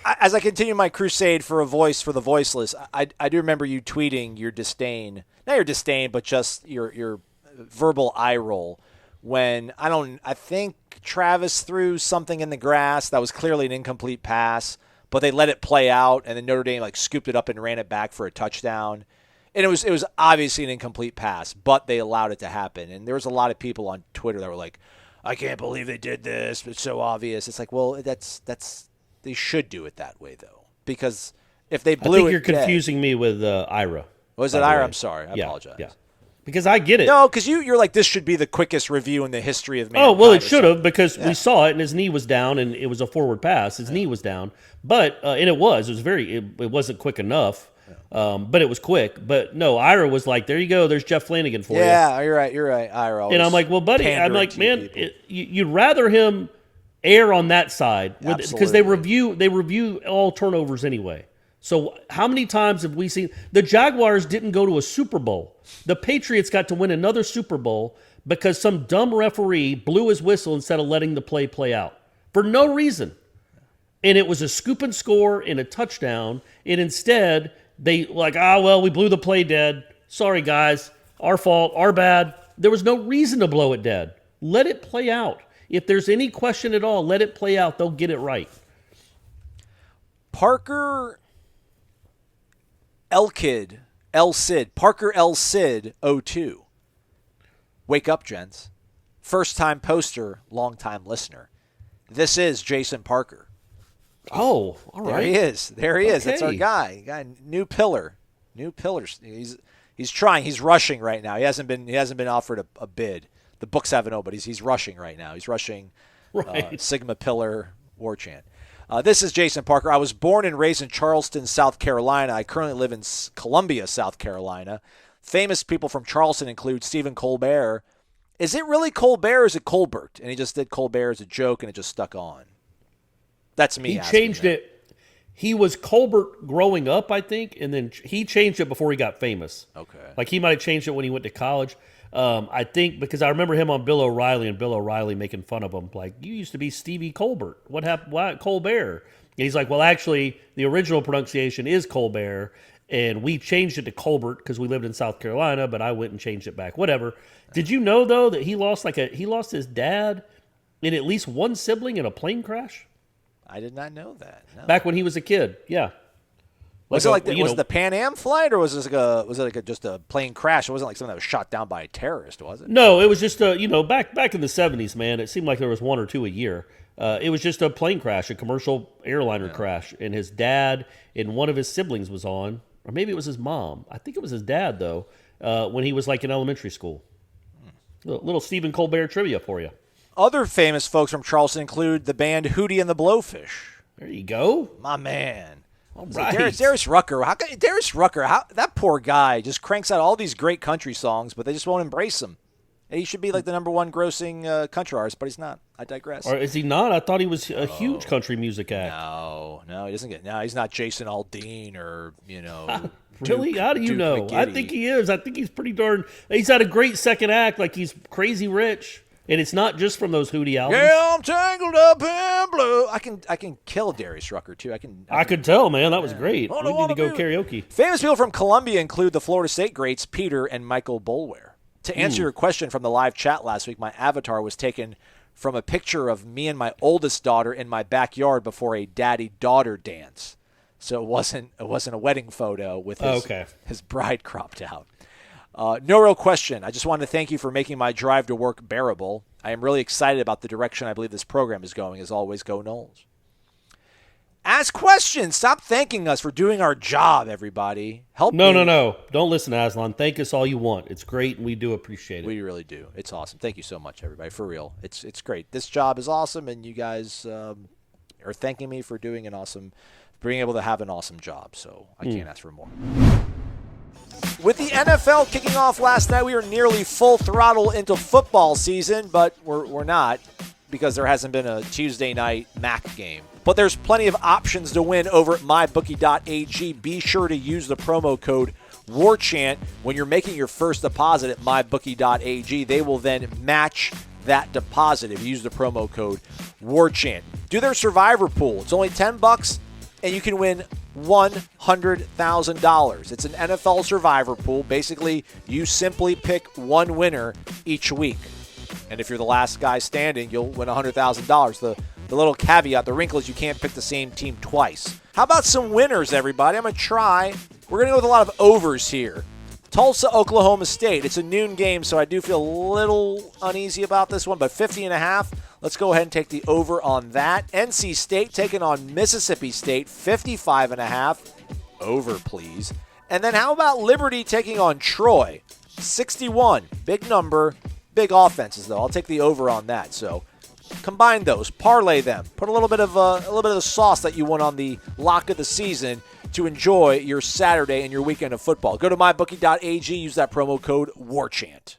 As I continue my crusade for a voice for the voiceless, I do remember you tweeting your disdain, not your disdain, but just your verbal eye roll when I think Travis threw something in the grass that was clearly an incomplete pass, but they let it play out, and then Notre Dame scooped it up and ran it back for a touchdown. And it was obviously an incomplete pass, but they allowed it to happen. And there was a lot of people on Twitter that were like, I can't believe they did this. It's so obvious. It's like, well, that's they should do it that way, though. Because if they blew it I think you're confusing me with Ira. Was it Ira? I'm sorry. I apologize. Yeah. Because I get it. No, because you're like, this should be the quickest review in the history of mankind. Oh, well, it should have, because we saw it and his knee was down and it was a forward pass. His knee was down. But, and it wasn't quick enough, but it was quick. But no, Ira was like, there you go. There's Jeff Flanagan for you. Yeah, you're right. Ira. And I'm like, well, buddy, I'm like, man, you'd rather him err on that side because they review all turnovers anyway. So how many times have we seen the Jaguars didn't go to a Super Bowl? The Patriots got to win another Super Bowl because some dumb referee blew his whistle instead of letting the play out for no reason. And it was a scoop and score and a touchdown. And instead, they we blew the play dead. Sorry, guys. Our fault. Our bad. There was no reason to blow it dead. Let it play out. If there's any question at all, let it play out. They'll get it right. Parker L. Cid 02. Wake up, gents. First-time poster, long-time listener. This is Jason Parker. Oh, all right. There he is. That's our guy. New pillar. He's trying. He's rushing right now. He hasn't been offered a bid. The books haven't opened, but he's rushing right now. He's rushing Sigma Pillar Warchant. This is Jason Parker. I was born and raised in Charleston, South Carolina. I currently live in Columbia, South Carolina. Famous people from Charleston include Stephen Colbert. Is it really Colbert or is it Colbert? And he just did Colbert as a joke and it just stuck on. That's me. He changed it. He was Colbert growing up, I think, and then he changed it before he got famous. Okay. Like he might have changed it when he went to college. I think because I remember him on Bill O'Reilly and Bill O'Reilly making fun of him. Like, you used to be Stevie Colbert. What happened? Why Colbert? And he's like, well, actually, the original pronunciation is Colbert, and we changed it to Colbert because we lived in South Carolina, but I went and changed it back. Whatever. Did you know, though, that he lost his dad and at least one sibling in a plane crash? I did not know that. No. Back when he was a kid, yeah. Was it the Pan Am flight, or was it just a plane crash? It wasn't like something that was shot down by a terrorist, was it? No, it was just back in the 70s, man. It seemed like there was one or two a year. It was just a plane crash, a commercial airliner crash, and his dad and one of his siblings was on, or maybe it was his mom. I think it was his dad though. When he was like in elementary school. Little Stephen Colbert trivia for you. Other famous folks from Charleston include the band Hootie and the Blowfish. There you go, my man. All right. Darius Rucker. That poor guy just cranks out all these great country songs, but they just won't embrace him. He should be like the number one grossing country artist, but he's not. I digress. Or is he not? I thought he was a huge country music act. No, he doesn't get. No, he's not Jason Aldean or Really? How do you know? McGiddy. I think he is. I think he's pretty darn. He's had a great second act. Like he's crazy rich. And it's not just from those Hootie albums. Yeah, I'm tangled up in blue. I can kill Darius Rucker too. I could tell, man. That was great. We need to go karaoke. Famous people from Columbia include the Florida State greats Peter and Michael Boulware. To answer your question from the live chat last week, my avatar was taken from a picture of me and my oldest daughter in my backyard before a daddy-daughter dance. So it wasn't a wedding photo with his bride cropped out. No real question. I just wanted to thank you for making my drive to work bearable. I am really excited about the direction I believe this program is going. As always, go Noles. Ask questions. Stop thanking us for doing our job, everybody. No. Don't listen to Aslan. Thank us all you want. It's great, and we do appreciate it. We really do. It's awesome. Thank you so much, everybody. For real. It's great. This job is awesome, and you guys are thanking me for being able to have an awesome job. So I can't ask for more. With the NFL kicking off last night, we are nearly full throttle into football season, but we're not because there hasn't been a Tuesday night MAC game. But there's plenty of options to win over at mybookie.ag. Be sure to use the promo code WARCHANT when you're making your first deposit at mybookie.ag. They will then match that deposit if you use the promo code WARCHANT. Do their Survivor pool. It's only $10, and you can win $100,000. It's an NFL Survivor pool. Basically, you simply pick one winner each week. And if you're the last guy standing, you'll win $100,000. The little caveat, the wrinkle is you can't pick the same team twice. How about some winners, everybody? I'm going to try. We're going to go with a lot of overs here. Tulsa, Oklahoma State. It's a noon game, so I do feel a little uneasy about this one, but 50.5. Let's go ahead and take the over on that. NC State taking on Mississippi State, 55.5. Over, please. And then how about Liberty taking on Troy? 61. Big number, big offenses though. I'll take the over on that. So combine those, parlay them, put a little bit of the sauce that you want on the lock of the season to enjoy your Saturday and your weekend of football. Go to mybookie.ag, use that promo code WARCHANT.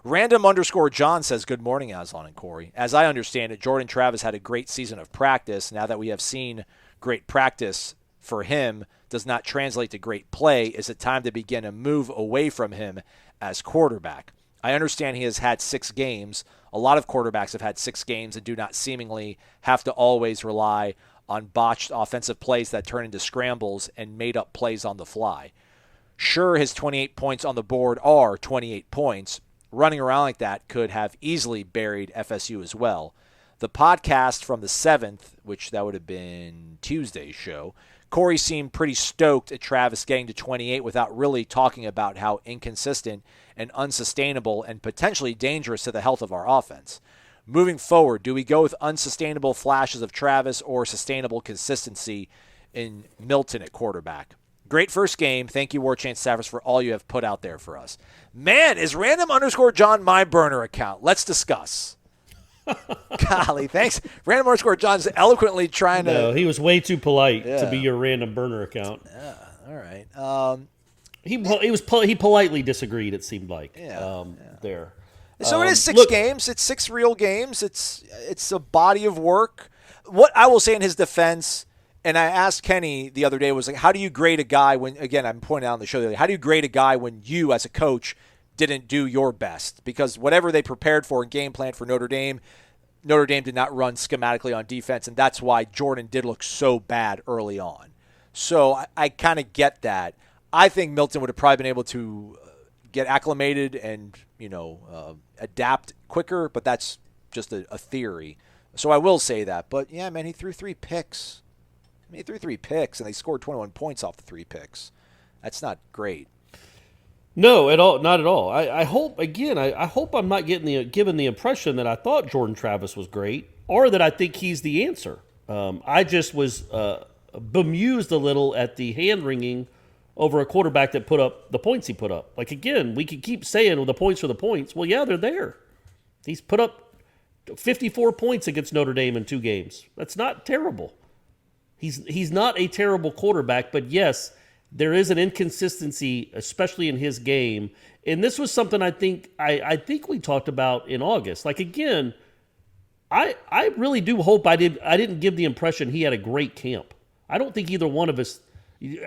Random_John says, good morning, Aslan and Corey. As I understand it, Jordan Travis had a great season of practice. Now that we have seen great practice for him does not translate to great play, is it time to begin a move away from him as quarterback? I understand he has had 6 games. A lot of quarterbacks have had 6 games and do not seemingly have to always rely on botched offensive plays that turn into scrambles and made-up plays on the fly. Sure, his 28 points on the board are 28 points. Running around like that could have easily buried FSU as well. The podcast from the 7th, which that would have been Tuesday's show, Corey seemed pretty stoked at Travis getting to 28 without really talking about how inconsistent and unsustainable and potentially dangerous to the health of our offense. Moving forward, do we go with unsustainable flashes of Travis or sustainable consistency in Milton at quarterback? Great first game. Thank you, Warchant staffers, for all you have put out there for us. Man, is random_John my burner account? Let's discuss. Golly, thanks. Random_John's eloquently trying to... No, he was way too polite to be your random burner account. Yeah, all right. He politely disagreed, it seemed like, there. So it is 6 games. It's 6 real games. It's a body of work. What I will say in his defense... And I asked Kenny the other day, was like, how do you grade a guy when, again, I'm pointing out on the show the other day, how do you grade a guy when you, as a coach, didn't do your best? Because whatever they prepared for and game plan for Notre Dame did not run schematically on defense, and that's why Jordan did look so bad early on. So I kind of get that. I think Milton would have probably been able to get acclimated and, adapt quicker, but that's just a theory. So I will say that. But, yeah, man, he threw 3 picks. He threw 3 picks, and they scored 21 points off the 3 picks. That's not great. No, at all, not at all. I hope, again, I hope I'm not given the impression that I thought Jordan Travis was great or that I think he's the answer. I just was bemused a little at the hand-wringing over a quarterback that put up the points he put up. Like, again, we could keep saying, well, the points are the points. Well, yeah, they're there. He's put up 54 points against Notre Dame in 2 games. That's not terrible. He's not a terrible quarterback, but yes, there is an inconsistency, especially in his game. And this was something I think we talked about in August. Like, again, I really do hope I didn't give the impression he had a great camp. I don't think either one of us,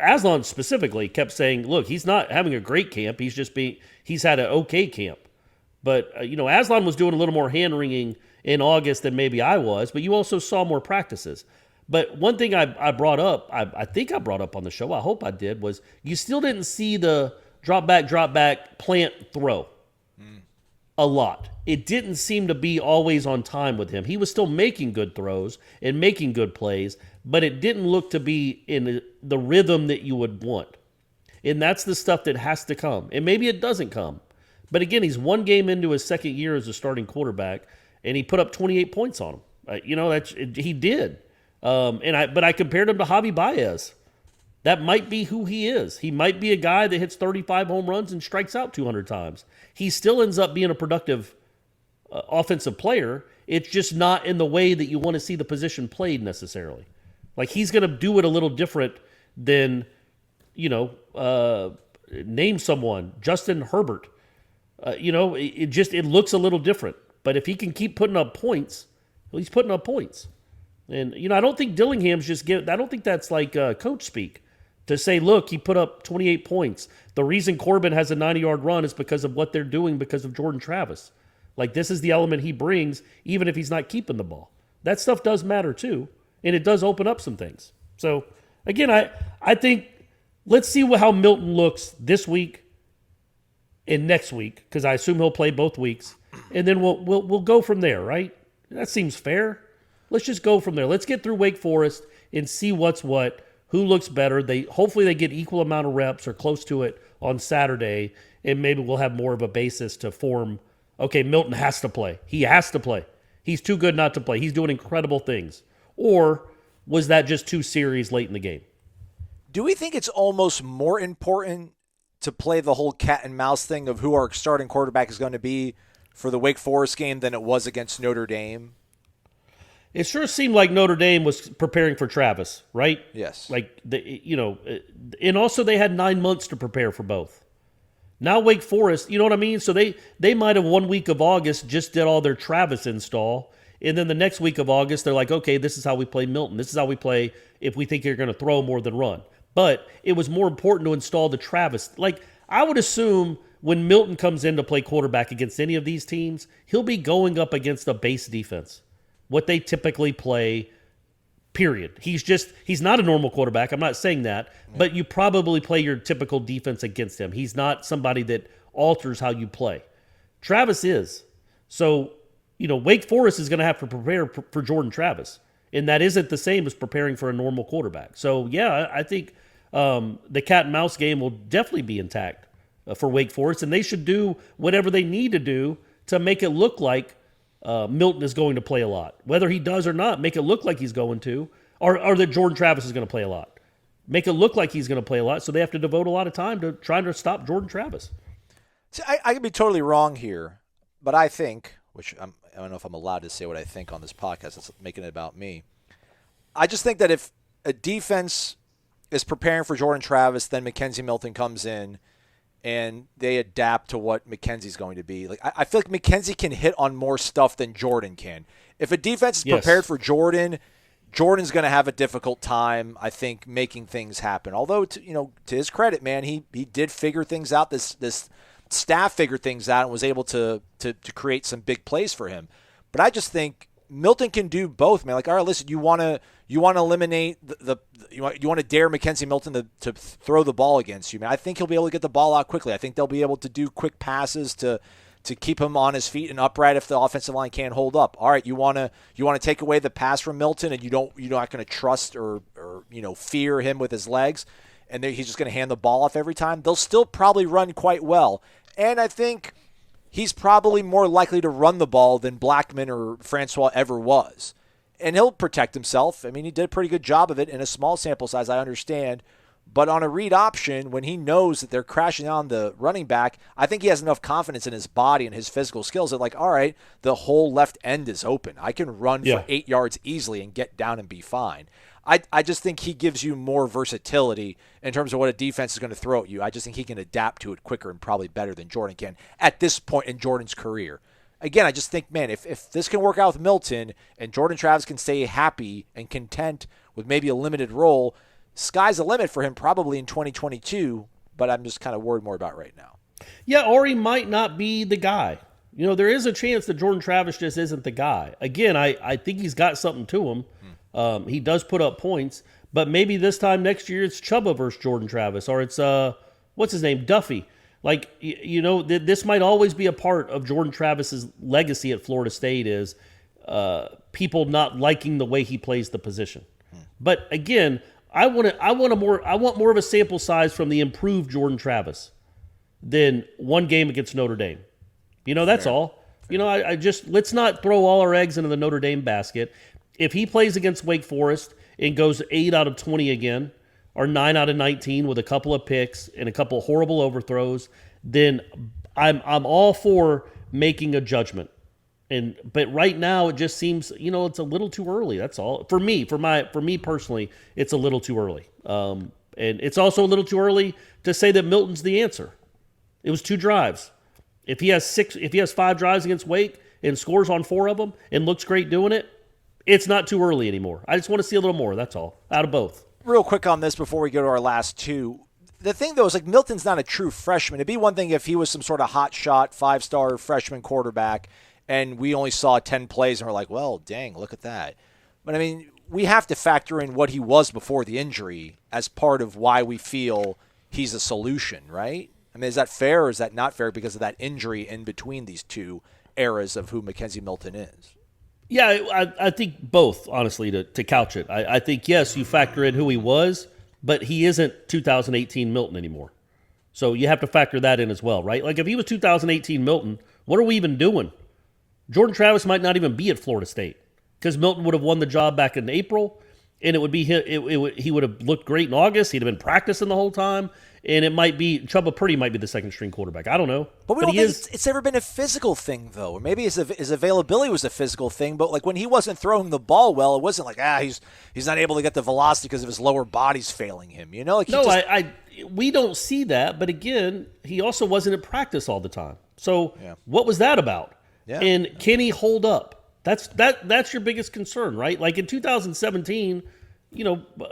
Aslan specifically, kept saying, look, he's not having a great camp. He's had an okay camp. But Aslan was doing a little more hand-wringing in August than maybe I was, but you also saw more practices. But one thing I brought up, I think I brought up on the show, I hope I did, was you still didn't see the drop back, plant, throw a lot. It didn't seem to be always on time with him. He was still making good throws and making good plays, but it didn't look to be in the rhythm that you would want. And that's the stuff that has to come. And maybe it doesn't come. But again, he's 1 game into his second year as a starting quarterback, and he put up 28 points on him. He did. But I compared him to Javi Baez. That might be who he is. He might be a guy that hits 35 home runs and strikes out 200 times. He still ends up being a productive offensive player. It's just not in the way that you want to see the position played necessarily. Like, he's going to do it a little different than, name someone, Justin Herbert. It looks a little different. But if he can keep putting up points, well, he's putting up points. And, I don't think Dillingham's I don't think that's like coach speak to say, look, he put up 28 points. The reason Corbin has a 90-yard run is because of what they're doing because of Jordan Travis. Like, this is the element he brings, even if he's not keeping the ball. That stuff does matter too, and it does open up some things. So, again, I think let's see how Milton looks this week and next week, because I assume he'll play both weeks, and then we'll go from there, right? That seems fair. Let's just go from there. Let's get through Wake Forest and see what's what, who looks better. Hopefully they get equal amount of reps or close to it on Saturday, and maybe we'll have more of a basis to form, okay, Milton has to play. He has to play. He's too good not to play. He's doing incredible things. Or was that just 2 series late in the game? Do we think it's almost more important to play the whole cat and mouse thing of who our starting quarterback is going to be for the Wake Forest game than it was against Notre Dame? It sure seemed like Notre Dame was preparing for Travis, right? Yes. And also they had 9 months to prepare for both. Now Wake Forest, you know what I mean? So they might have 1 week of August just did all their Travis install, and then the next week of August they're like, okay, this is how we play Milton. This is how we play if we think you're going to throw more than run. But it was more important to install the Travis. Like, I would assume when Milton comes in to play quarterback against any of these teams, he'll be going up against a base defense. What they typically play, period. He's not a normal quarterback. I'm not saying that, but you probably play your typical defense against him. He's not somebody that alters how you play. Travis is. So, Wake Forest is going to have to prepare for Jordan Travis, and that isn't the same as preparing for a normal quarterback. So, yeah, I think the cat and mouse game will definitely be intact for Wake Forest, and they should do whatever they need to do to make it look like Milton is going to play a lot. Whether he does or not, make it look like he's going to, or that Jordan Travis is going to play a lot. Make it look like he's going to play a lot, so they have to devote a lot of time to trying to stop Jordan Travis. See, I could be totally wrong here, but I think, I don't know if I'm allowed to say what I think on this podcast. It's making it about me. I just think that if a defense is preparing for Jordan Travis, then Mackenzie Milton comes in, and they adapt to what McKenzie's going to be. Like, I feel like McKenzie can hit on more stuff than Jordan can. If a defense is prepared for Jordan, Jordan's going to have a difficult time, I think, making things happen. Although, to his credit, man, he did figure things out. This staff figured things out and was able to create some big plays for him. But I just think Milton can do both, man. Like, all right, listen, you want to eliminate you want to dare Mackenzie Milton to throw the ball against you, man. I think he'll be able to get the ball out quickly. I think they'll be able to do quick passes to keep him on his feet and upright if the offensive line can't hold up. All right, you want to take away the pass from Milton, and you're not going to trust or fear him with his legs, and he's just going to hand the ball off every time. They'll still probably run quite well, and I think he's probably more likely to run the ball than Blackman or Francois ever was. And he'll protect himself. I mean, he did a pretty good job of it in a small sample size, I understand. But on a read option, when he knows that they're crashing on the running back, I think he has enough confidence in his body and his physical skills that, like, all right, the whole left end is open. I can run for 8 yards easily and get down and be fine. I just think he gives you more versatility in terms of what a defense is going to throw at you. I just think he can adapt to it quicker and probably better than Jordan can at this point in Jordan's career. Again, I just think, man, if this can work out with Milton and Jordan Travis can stay happy and content with maybe a limited role, sky's the limit for him probably in 2022, but I'm just kind of worried more about right now. Yeah, or he might not be the guy. There is a chance that Jordan Travis just isn't the guy. Again, I think he's got something to him. He does put up points, but maybe this time next year it's Chubba versus Jordan Travis, or it's, what's his name, Duffy. Like, this might always be a part of Jordan Travis's legacy at Florida State is people not liking the way he plays the position. But again, I want more of a sample size from the improved Jordan Travis than one game against Notre Dame. That's all. I just let's not throw all our eggs into the Notre Dame basket. If he plays against Wake Forest and goes 8 out of 20 again, or 9 out of 19 with a couple of picks and a couple of horrible overthrows, then I'm all for making a judgment. But right now it just seems, it's a little too early. That's all. For me personally, it's a little too early. And it's also a little too early to say that Milton's the answer. It was 2 drives. If he has 5 drives against Wake and scores on 4 of them and looks great doing it, it's not too early anymore. I just want to see a little more. That's all. Out of both. Real quick on this before we go to our last 2. The thing, though, is like Milton's not a true freshman. It'd be one thing if he was some sort of hot shot, 5-star freshman quarterback, and we only saw 10 plays and we're like, well, dang, look at that. But, I mean, we have to factor in what he was before the injury as part of why we feel he's a solution, right? I mean, is that fair or is that not fair because of that injury in between these 2 eras of who Mackenzie Milton is? Yeah, I think both, honestly, to couch it. I think, yes, you factor in who he was, but he isn't 2018 Milton anymore. So you have to factor that in as well, right? Like, if he was 2018 Milton, what are we even doing? Jordan Travis might not even be at Florida State because Milton would have won the job back in April, and it would be he would have looked great in August. He'd have been practicing the whole time, and it might be Chuba Purdy might be the second string quarterback. I don't know, but we don't think it's ever been a physical thing though. Or maybe his availability was a physical thing, but like when he wasn't throwing the ball well, it wasn't like he's not able to get the velocity because of his lower body's failing him. You know, like we don't see that. But again, he also wasn't at practice all the time. So what was that about? Yeah. And can he hold up? That's your biggest concern, right? Like in 2017,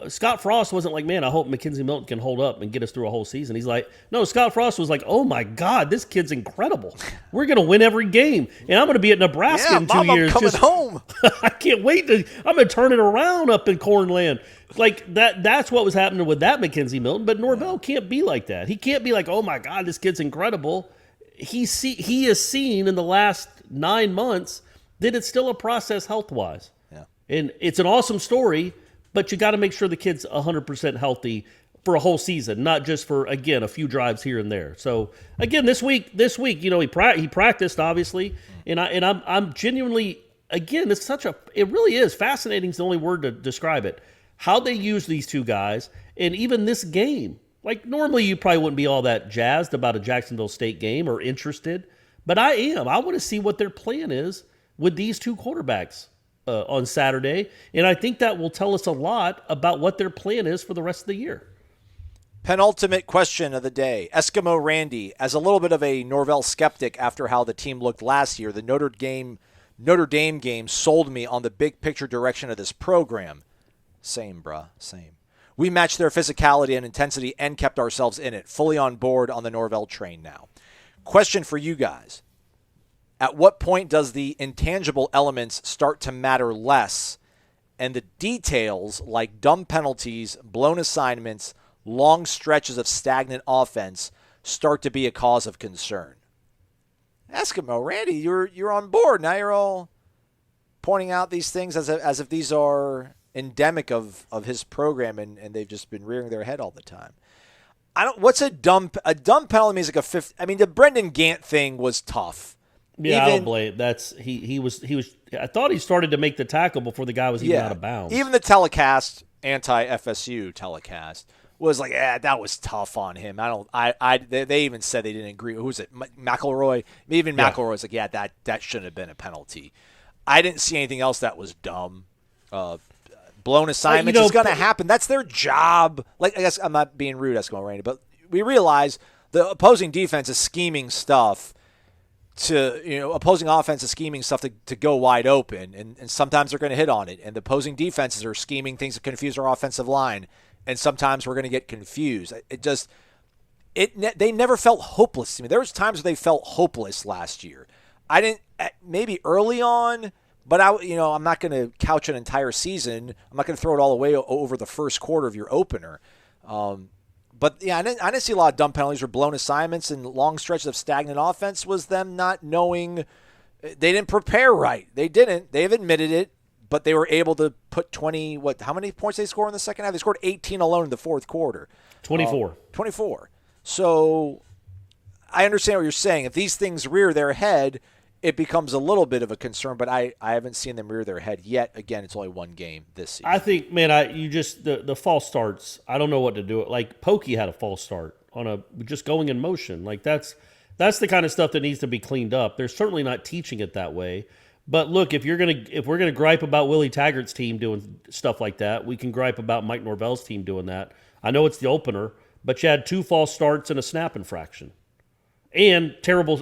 Scott Frost wasn't like, man, I hope McKenzie Milton can hold up and get us through a whole season. He's like, no, Scott Frost was like, oh my God, this kid's incredible. We're going to win every game. And I'm going to be at Nebraska in 2 years. I'm coming home. I can't wait I'm going to turn it around up in Cornland. Like that's what was happening with that McKenzie Milton. But Norvell can't be like that. He can't be like, oh my God, this kid's incredible. He has seen in the last 9 months that it's still a process health-wise. Yeah. And it's an awesome story, but you got to make sure the kid's 100% healthy for a whole season, not just for, again, a few drives here and there. So, again, this week, he practiced, obviously, and I'm genuinely, again, it really is fascinating is the only word to describe it, how they use these two guys, and even this game. Like, normally you probably wouldn't be all that jazzed about a Jacksonville State game or interested, but I am. I want to see what their plan is with these two quarterbacks on Saturday, and I think that will tell us a lot about what their plan is for the rest of the year. Penultimate question of the day. Eskimo Randy, as a little bit of a Norvell skeptic after how the team looked last year, the Notre Dame game sold me on the big picture direction of this program. Same, bruh, same. We matched their physicality and intensity and kept ourselves in it, fully on board on the Norvell train now. Question for you guys. At what point does the intangible elements start to matter less and the details like dumb penalties, blown assignments, long stretches of stagnant offense start to be a cause of concern? Eskimo, Randy, you're on board. Now you're all pointing out these things as if these are endemic of his program and they've just been rearing their head all the time. What's a dumb penalty means like a fifth. I mean, the Brendan Gant thing was tough. Yeah, I don't blame. He was. I thought he started to make the tackle before the guy was even out of bounds. Even the telecast, anti-FSU telecast, was like, that was tough on him. They even said they didn't agree. Who was it? McElroy. Even McElroy was like, that shouldn't have been a penalty. I didn't see anything else that was dumb. Blown assignments is going to happen. That's their job. Like, I guess I'm not being rude, Eskimo Randy, but we realize the opposing defense is scheming stuff. Opposing offense is scheming stuff to go wide open, and sometimes they're going to hit on it. And the opposing defenses are scheming things to confuse our offensive line, and sometimes we're going to get confused. They never felt hopeless to me. There was times where they felt hopeless last year. I didn't, maybe early on, but I'm not going to couch an entire season. I'm not going to throw it all away over the first quarter of your opener. But, yeah, I didn't see a lot of dumb penalties or blown assignments, and long stretches of stagnant offense was them not knowing. They didn't prepare right. They didn't. They've admitted it, but they were able to put 20 – how many points they scored in the second half? They scored 18 alone in the fourth quarter. 24. 24. So I understand what you're saying. If these things rear their head – it becomes a little bit of a concern, but I haven't seen them rear their head yet. Again, it's only one game this season. I think, man, the false starts, I don't know what to do. Like, Pokey had a false start on just going in motion. Like, that's the kind of stuff that needs to be cleaned up. They're certainly not teaching it that way. But look, if we're gonna gripe about Willie Taggart's team doing stuff like that, we can gripe about Mike Norvell's team doing that. I know it's the opener, but you had 2 false starts and a snap infraction. And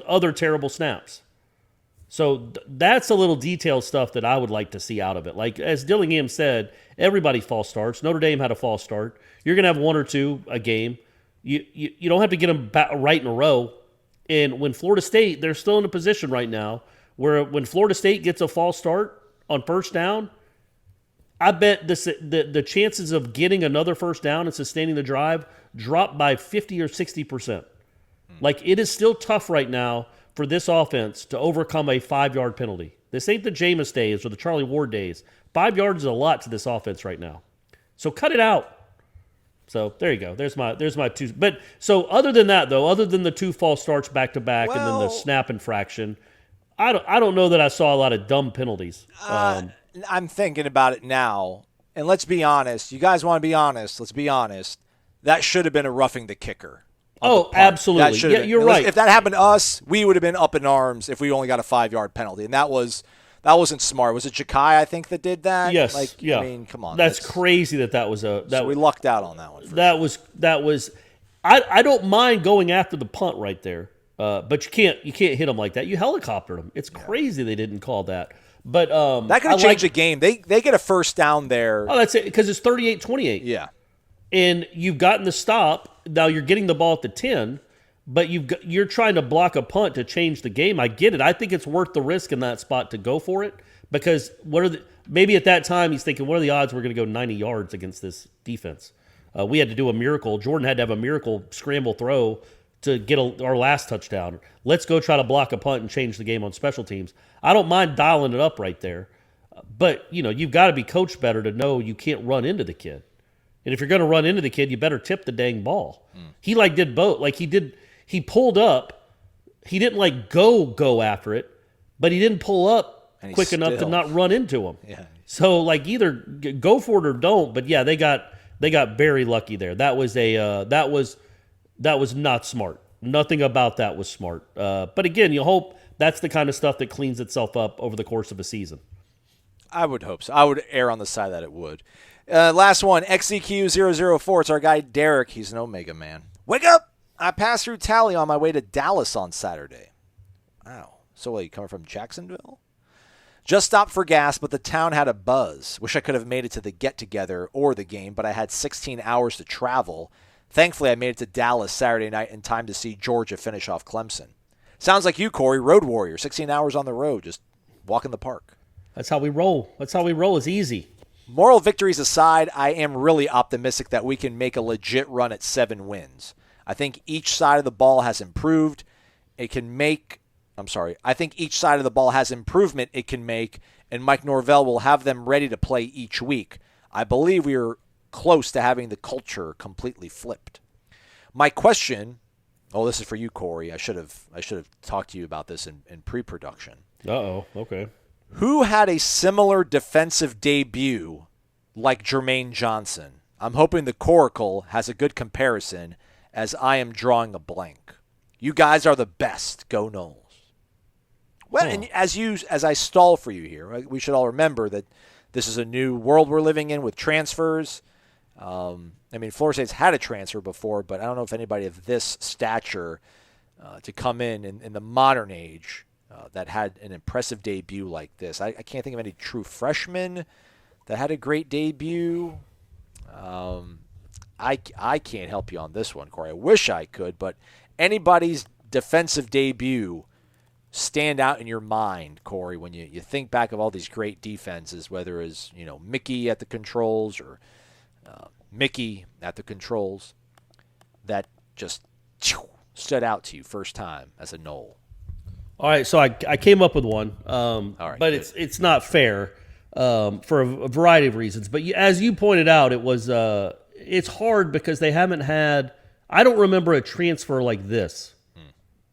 other terrible snaps. So that's a little detailed stuff that I would like to see out of it. Like, as Dillingham said, everybody false starts. Notre Dame had a false start. You're going to have 1 or 2 a game. You don't have to get them right in a row. And when Florida State, they're still in a position right now where when Florida State gets a false start on first down, I bet the chances of getting another first down and sustaining the drive drop by 50 or 60%. Like, it is still tough right now for this offense to overcome a 5-yard penalty. This ain't the Jameis days or the Charlie Ward days. 5 yards is a lot to this offense right now. So cut it out. So there you go. There's my 2. But so other than that, though, other than the 2 false starts back to back and then the snap infraction, I don't know that I saw a lot of dumb penalties. I'm thinking about it now, And let's be honest. You guys want to be honest? Let's be honest. That should have been a roughing the kicker. Oh, absolutely. Yeah, you're right. If that happened to us, we would have been up in arms if we only got a 5-yard penalty. And that wasn't smart. Was it Jakai, I think, that did that? Yes. I mean, come on. That's crazy that was a... we lucked out on that one. That was... I don't mind going after the punt right there, but you can't hit them like that. You helicoptered them. It's crazy they didn't call that. But that could have changed the game. They get a first down there. Oh, that's it, because it's 38-28. Yeah. And you've gotten the stop. Now you're getting the ball at the 10, but you're trying to block a punt to change the game. I get it. I think it's worth the risk in that spot to go for it, because maybe at that time he's thinking, what are the odds we're going to go 90 yards against this defense? We had to do a miracle. Jordan had to have a miracle scramble throw to get our last touchdown. Let's go try to block a punt and change the game on special teams. I don't mind dialing it up right there, but you've got to be coached better to know you can't run into the kid. And if you're going to run into the kid, you better tip the dang ball. He did both. He pulled up. He didn't go after it, but he didn't pull up quick enough to not run into him. Yeah. So either go for it or don't. But yeah, they got very lucky there. That was not smart. Nothing about that was smart. But again, you hope that's the kind of stuff that cleans itself up over the course of a season. I would hope so. I would err on the side that it would. Last one, XEQ004. It's our guy Derek. He's an Omega man. Wake up! I passed through Tally on my way to Dallas on Saturday. Wow. So what, you coming from Jacksonville? Just stopped for gas, but the town had a buzz. Wish I could have made it to the get-together or the game, but I had 16 hours to travel. Thankfully, I made it to Dallas Saturday night in time to see Georgia finish off Clemson. Sounds like you, Corey, road warrior. 16 hours on the road, just walk in the park. That's how we roll. It's easy. Moral victories aside, I am really optimistic that we can make a legit run at 7 wins. I think each side of the ball has improved. I think each side of the ball has improvement it can make, and Mike Norvell will have them ready to play each week. I believe we are close to having the culture completely flipped. My question, this is for you, Corey. I should have talked to you about this in pre-production. Uh-oh, okay. Who had a similar defensive debut like Jermaine Johnson? I'm hoping the Coracle has a good comparison, as I am drawing a blank. You guys are the best. Go Noles. Well, and as I stall for you here, right, we should all remember that this is a new world we're living in with transfers. Florida State's had a transfer before, but I don't know if anybody of this stature to come in the modern age that had an impressive debut like this. I can't think of any true freshmen that had a great debut. I can't help you on this one, Corey. I wish I could, but anybody's defensive debut stand out in your mind, Corey, when you think back of all these great defenses, whether it's Mickey at the controls or Mickey at the controls, that just stood out to you first time as a Nole? All right, so I came up with one, right, but good. it's not fair for a variety of reasons. But as you pointed out, it's hard because they haven't had. I don't remember a transfer like this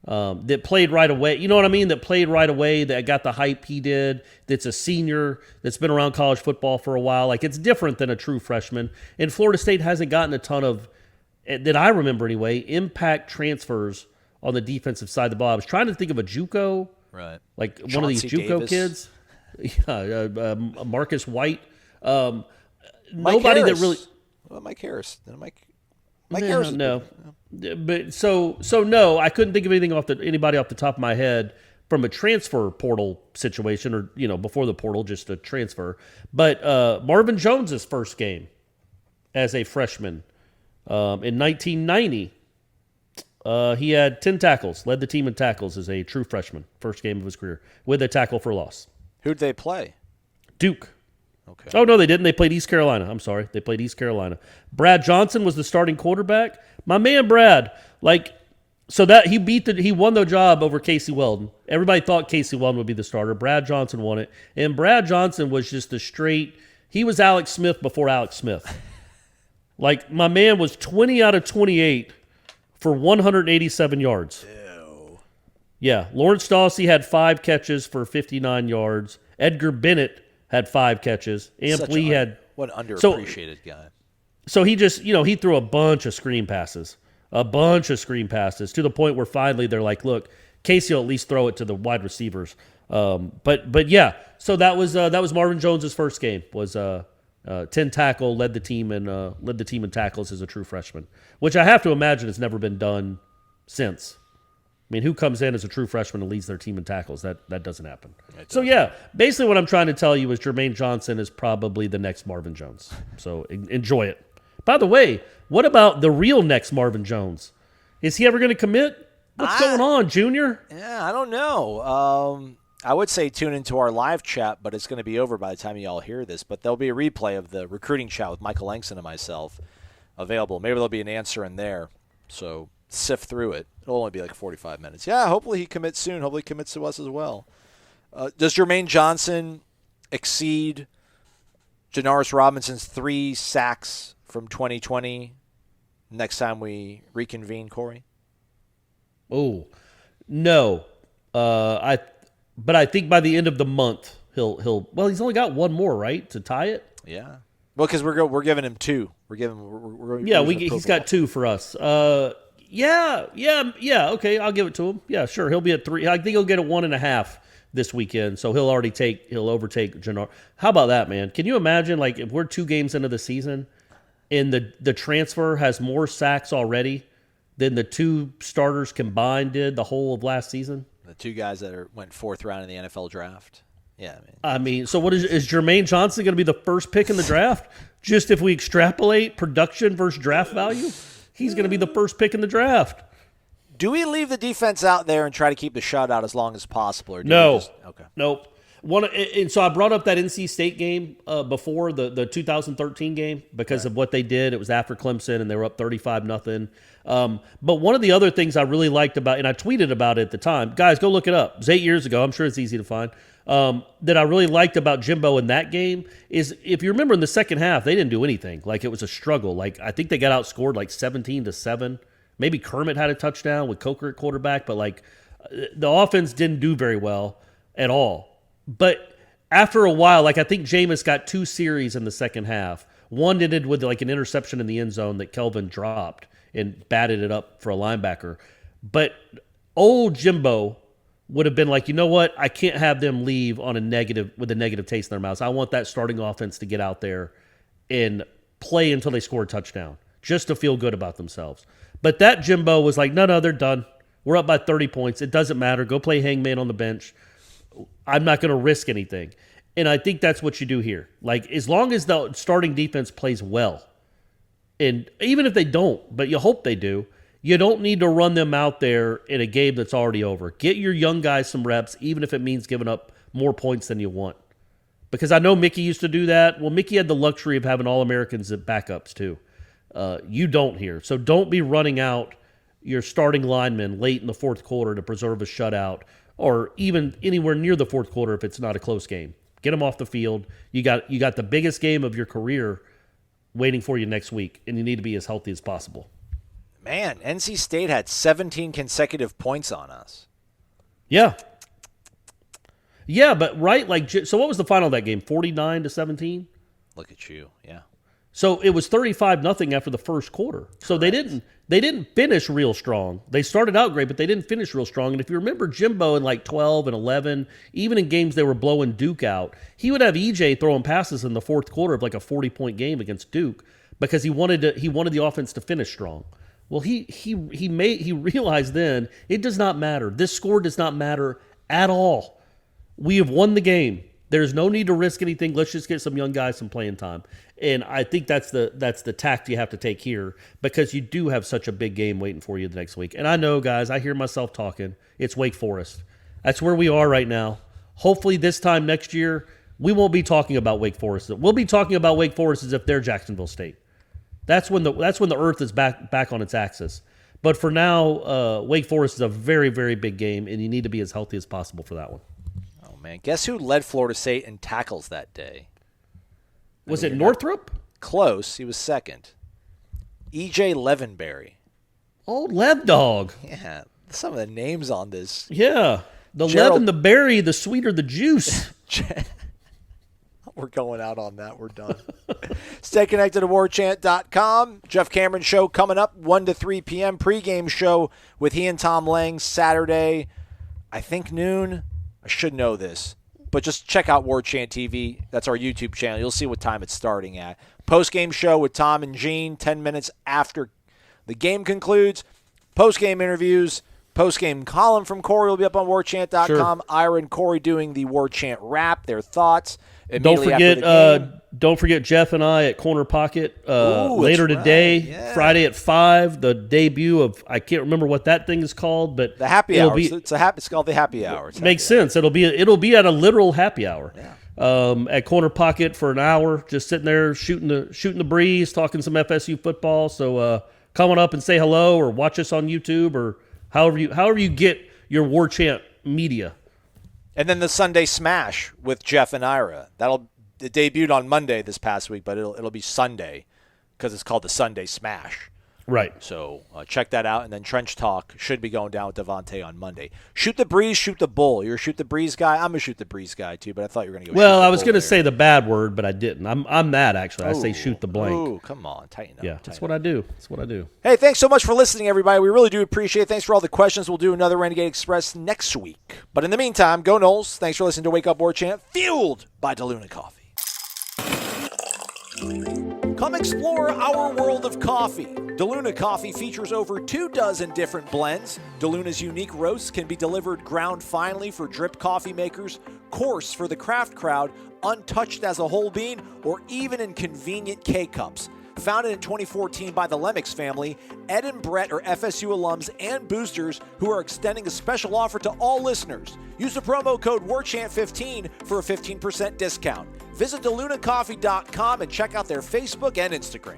that played right away. You know what I mean? That played right away. That got the hype he did. That's a senior. That's been around college football for a while. It's different than a true freshman. And Florida State hasn't gotten a ton of, that I remember anyway, impact transfers on the defensive side of the ball. I was trying to think of a JUCO, right? Like Chauncey one of these JUCO kids, Marcus White. Nobody Harris. that really. Well, Mike Harris. Mike No, Harris. No, but so no, I couldn't think of anything anybody off the top of my head from a transfer portal situation, or before the portal, just a transfer. But Marvin Jones's first game as a freshman in 1990. He had 10 tackles, led the team in tackles as a true freshman, first game of his career, with a tackle for loss. Who'd they play? Duke. Okay. Oh, no, they didn't. They played East Carolina. I'm sorry. They played East Carolina. Brad Johnson was the starting quarterback. My man Brad, so that he won the job over Casey Weldon. Everybody thought Casey Weldon would be the starter. Brad Johnson won it. And Brad Johnson was just he was Alex Smith before Alex Smith. My man was 20 out of 28 for 187 yards. Ew. Yeah. Lawrence Dawsey had 5 catches for 59 yards. Edgar Bennett had 5 catches. Amp Lee had What an underappreciated guy. So he just, he threw a bunch of screen passes to the point where finally they're like, look, Casey will at least throw it to the wide receivers. But yeah, so that was Marvin Jones's first game. Was 10 tackle, led the team in tackles as a true freshman, which I have to imagine has never been done since. I mean, who comes in as a true freshman and leads their team in tackles? That doesn't happen. So yeah, basically what I'm trying to tell you is Jermaine Johnson is probably the next Marvin Jones. So enjoy it. By the way, what about the real next Marvin Jones? Is he ever going to commit? What's going on, Junior? Yeah, I don't know. I would say tune into our live chat, but it's going to be over by the time you all hear this. But there'll be a replay of the recruiting chat with Michael Langston and myself available. Maybe there'll be an answer in there. So sift through it. It'll only be like 45 minutes. Yeah, hopefully he commits soon. Hopefully he commits to us as well. Does Jermaine Johnson exceed Janoris Robinson's 3 sacks from 2020 next time we reconvene, Corey? Oh, no. But I think by the end of the month he'll. Well, he's only got one more, right, to tie it. Yeah. Well, because we're giving him 2. He's got 2 for us. Yeah. Okay, I'll give it to him. Yeah, sure. He'll be at 3. I think he'll get a 1.5 this weekend, so he'll overtake Janoris. How about that, man? Can you imagine, like, if we're 2 games into the season and the transfer has more sacks already than the 2 starters combined did the whole of last season? The 2 guys that went 4th round in the NFL draft. Yeah, I mean, so what is Jermaine Johnson going to be the first pick in the draft? Just if we extrapolate production versus draft value, he's going to be the first pick in the draft. Do we leave the defense out there and try to keep the shutout as long as possible? Or no. Okay. Nope. And so I brought up that NC State game before the 2013 game because of what they did. It was after Clemson, and they were up 35-0. But one of the other things I really liked about, and I tweeted about it at the time, guys, go look it up. It was 8 years ago. I'm sure it's easy to find. That I really liked about Jimbo in that game is, if you remember in the second half, they didn't do anything. Like, it was a struggle. Like, I think they got outscored like 17-7. Maybe Kermit had a touchdown with Coker at quarterback, but like the offense didn't do very well at all. But after a while, like, I think Jameis got 2 series in the second half. One ended with like an interception in the end zone that Kelvin dropped and batted it up for a linebacker. But old Jimbo would have been like, you know what? I can't have them leave with a negative taste in their mouths. I want that starting offense to get out there and play until they score a touchdown, just to feel good about themselves. But that Jimbo was like, no, they're done. We're up by 30 points. It doesn't matter. Go play hangman on the bench. I'm not going to risk anything. And I think that's what you do here. Like, as long as the starting defense plays well, and even if they don't, but you hope they do, you don't need to run them out there in a game that's already over. Get your young guys some reps, even if it means giving up more points than you want. Because I know Mickey used to do that. Well, Mickey had the luxury of having All-Americans at backups too. You don't here. So don't be running out your starting linemen late in the fourth quarter to preserve a shutout, or even anywhere near the fourth quarter if it's not a close game. Get them off the field. You got the biggest game of your career waiting for you next week, and you need to be as healthy as possible. Man, NC State had 17 consecutive points on us. Yeah. Yeah, but right, like, so what was the final of that game? 49-17? Look at you, yeah. So it was 35-0 after the first quarter. So they didn't finish real strong. They started out great, but they didn't finish real strong. And if you remember Jimbo in like 12 and 11, even in games they were blowing Duke out, he would have EJ throwing passes in the fourth quarter of like a 40-point game against Duke because he wanted the offense to finish strong. Well, he realized then it does not matter. This score does not matter at all. We have won the game. There's no need to risk anything. Let's just get some young guys some playing time. And I think that's the tact you have to take here, because you do have such a big game waiting for you the next week. And I know, guys, I hear myself talking. It's Wake Forest. That's where we are right now. Hopefully this time next year, we won't be talking about Wake Forest. We'll be talking about Wake Forest as if they're Jacksonville State. That's when the earth is back on its axis. But for now, Wake Forest is a very, very big game, and you need to be as healthy as possible for that one. Oh, man. Guess who led Florida State in tackles that day? Was it Northrop? Close. He was second. E.J. Levenberry. Old Lev Dog. Yeah. Some of the names on this. Yeah. The Lev and the berry, the sweeter the juice. We're going out on that. We're done. Stay connected to warchant.com. Jeff Cameron show coming up 1 to 3 p.m. Pregame show with he and Tom Lang Saturday, I think noon. I should know this. But just check out Warchant TV. That's our YouTube channel. You'll see what time it's starting at. Post-game show with Tom and Gene 10 minutes after the game concludes. Post-game interviews. Post-game column from Corey will be up on warchant.com. Sure. Ira and Corey doing the Warchant wrap, their thoughts. Don't forget Jeff and I at Corner Pocket later today, yeah. Friday at 5, the debut of, I can't remember what that thing is called, but the happy hour. It's called the happy hour. Makes sense. It'll be at a literal happy hour. Yeah. At Corner Pocket for an hour, just sitting there shooting the breeze, talking some FSU football. So come on up and say hello, or watch us on YouTube, or however you get your Warchant media. And then the Sunday Smash with Jeff and Ira. It debuted on Monday this past week, but it'll be Sunday because it's called the Sunday Smash. Right. So check that out. And then Trench Talk should be going down with Devontae on Monday. Shoot the breeze, shoot the bull. You're a shoot the breeze guy. I'm a shoot the breeze guy too, but I thought you were going to go. Well, I was going to say the bad word, but I didn't. I'm that actually. I say shoot the blank. Oh, come on, tighten up. Yeah, that's what I do. That's what I do. Hey, thanks so much for listening, everybody. We really do appreciate it. Thanks for all the questions. We'll do another Renegade Express next week. But in the meantime, go Noles. Thanks for listening to Wake Up Warchant, fueled by DeLuna Coffee. Come explore our world of coffee. DeLuna Coffee features over 24 different blends. DeLuna's unique roasts can be delivered ground finely for drip coffee makers, coarse for the craft crowd, untouched as a whole bean, or even in convenient K-Cups. Founded in 2014 by the Lemmix family, Ed and Brett are FSU alums and boosters who are extending a special offer to all listeners. Use the promo code WARCHANT15 for a 15% discount. Visit DeLunaCoffee.com and check out their Facebook and Instagram.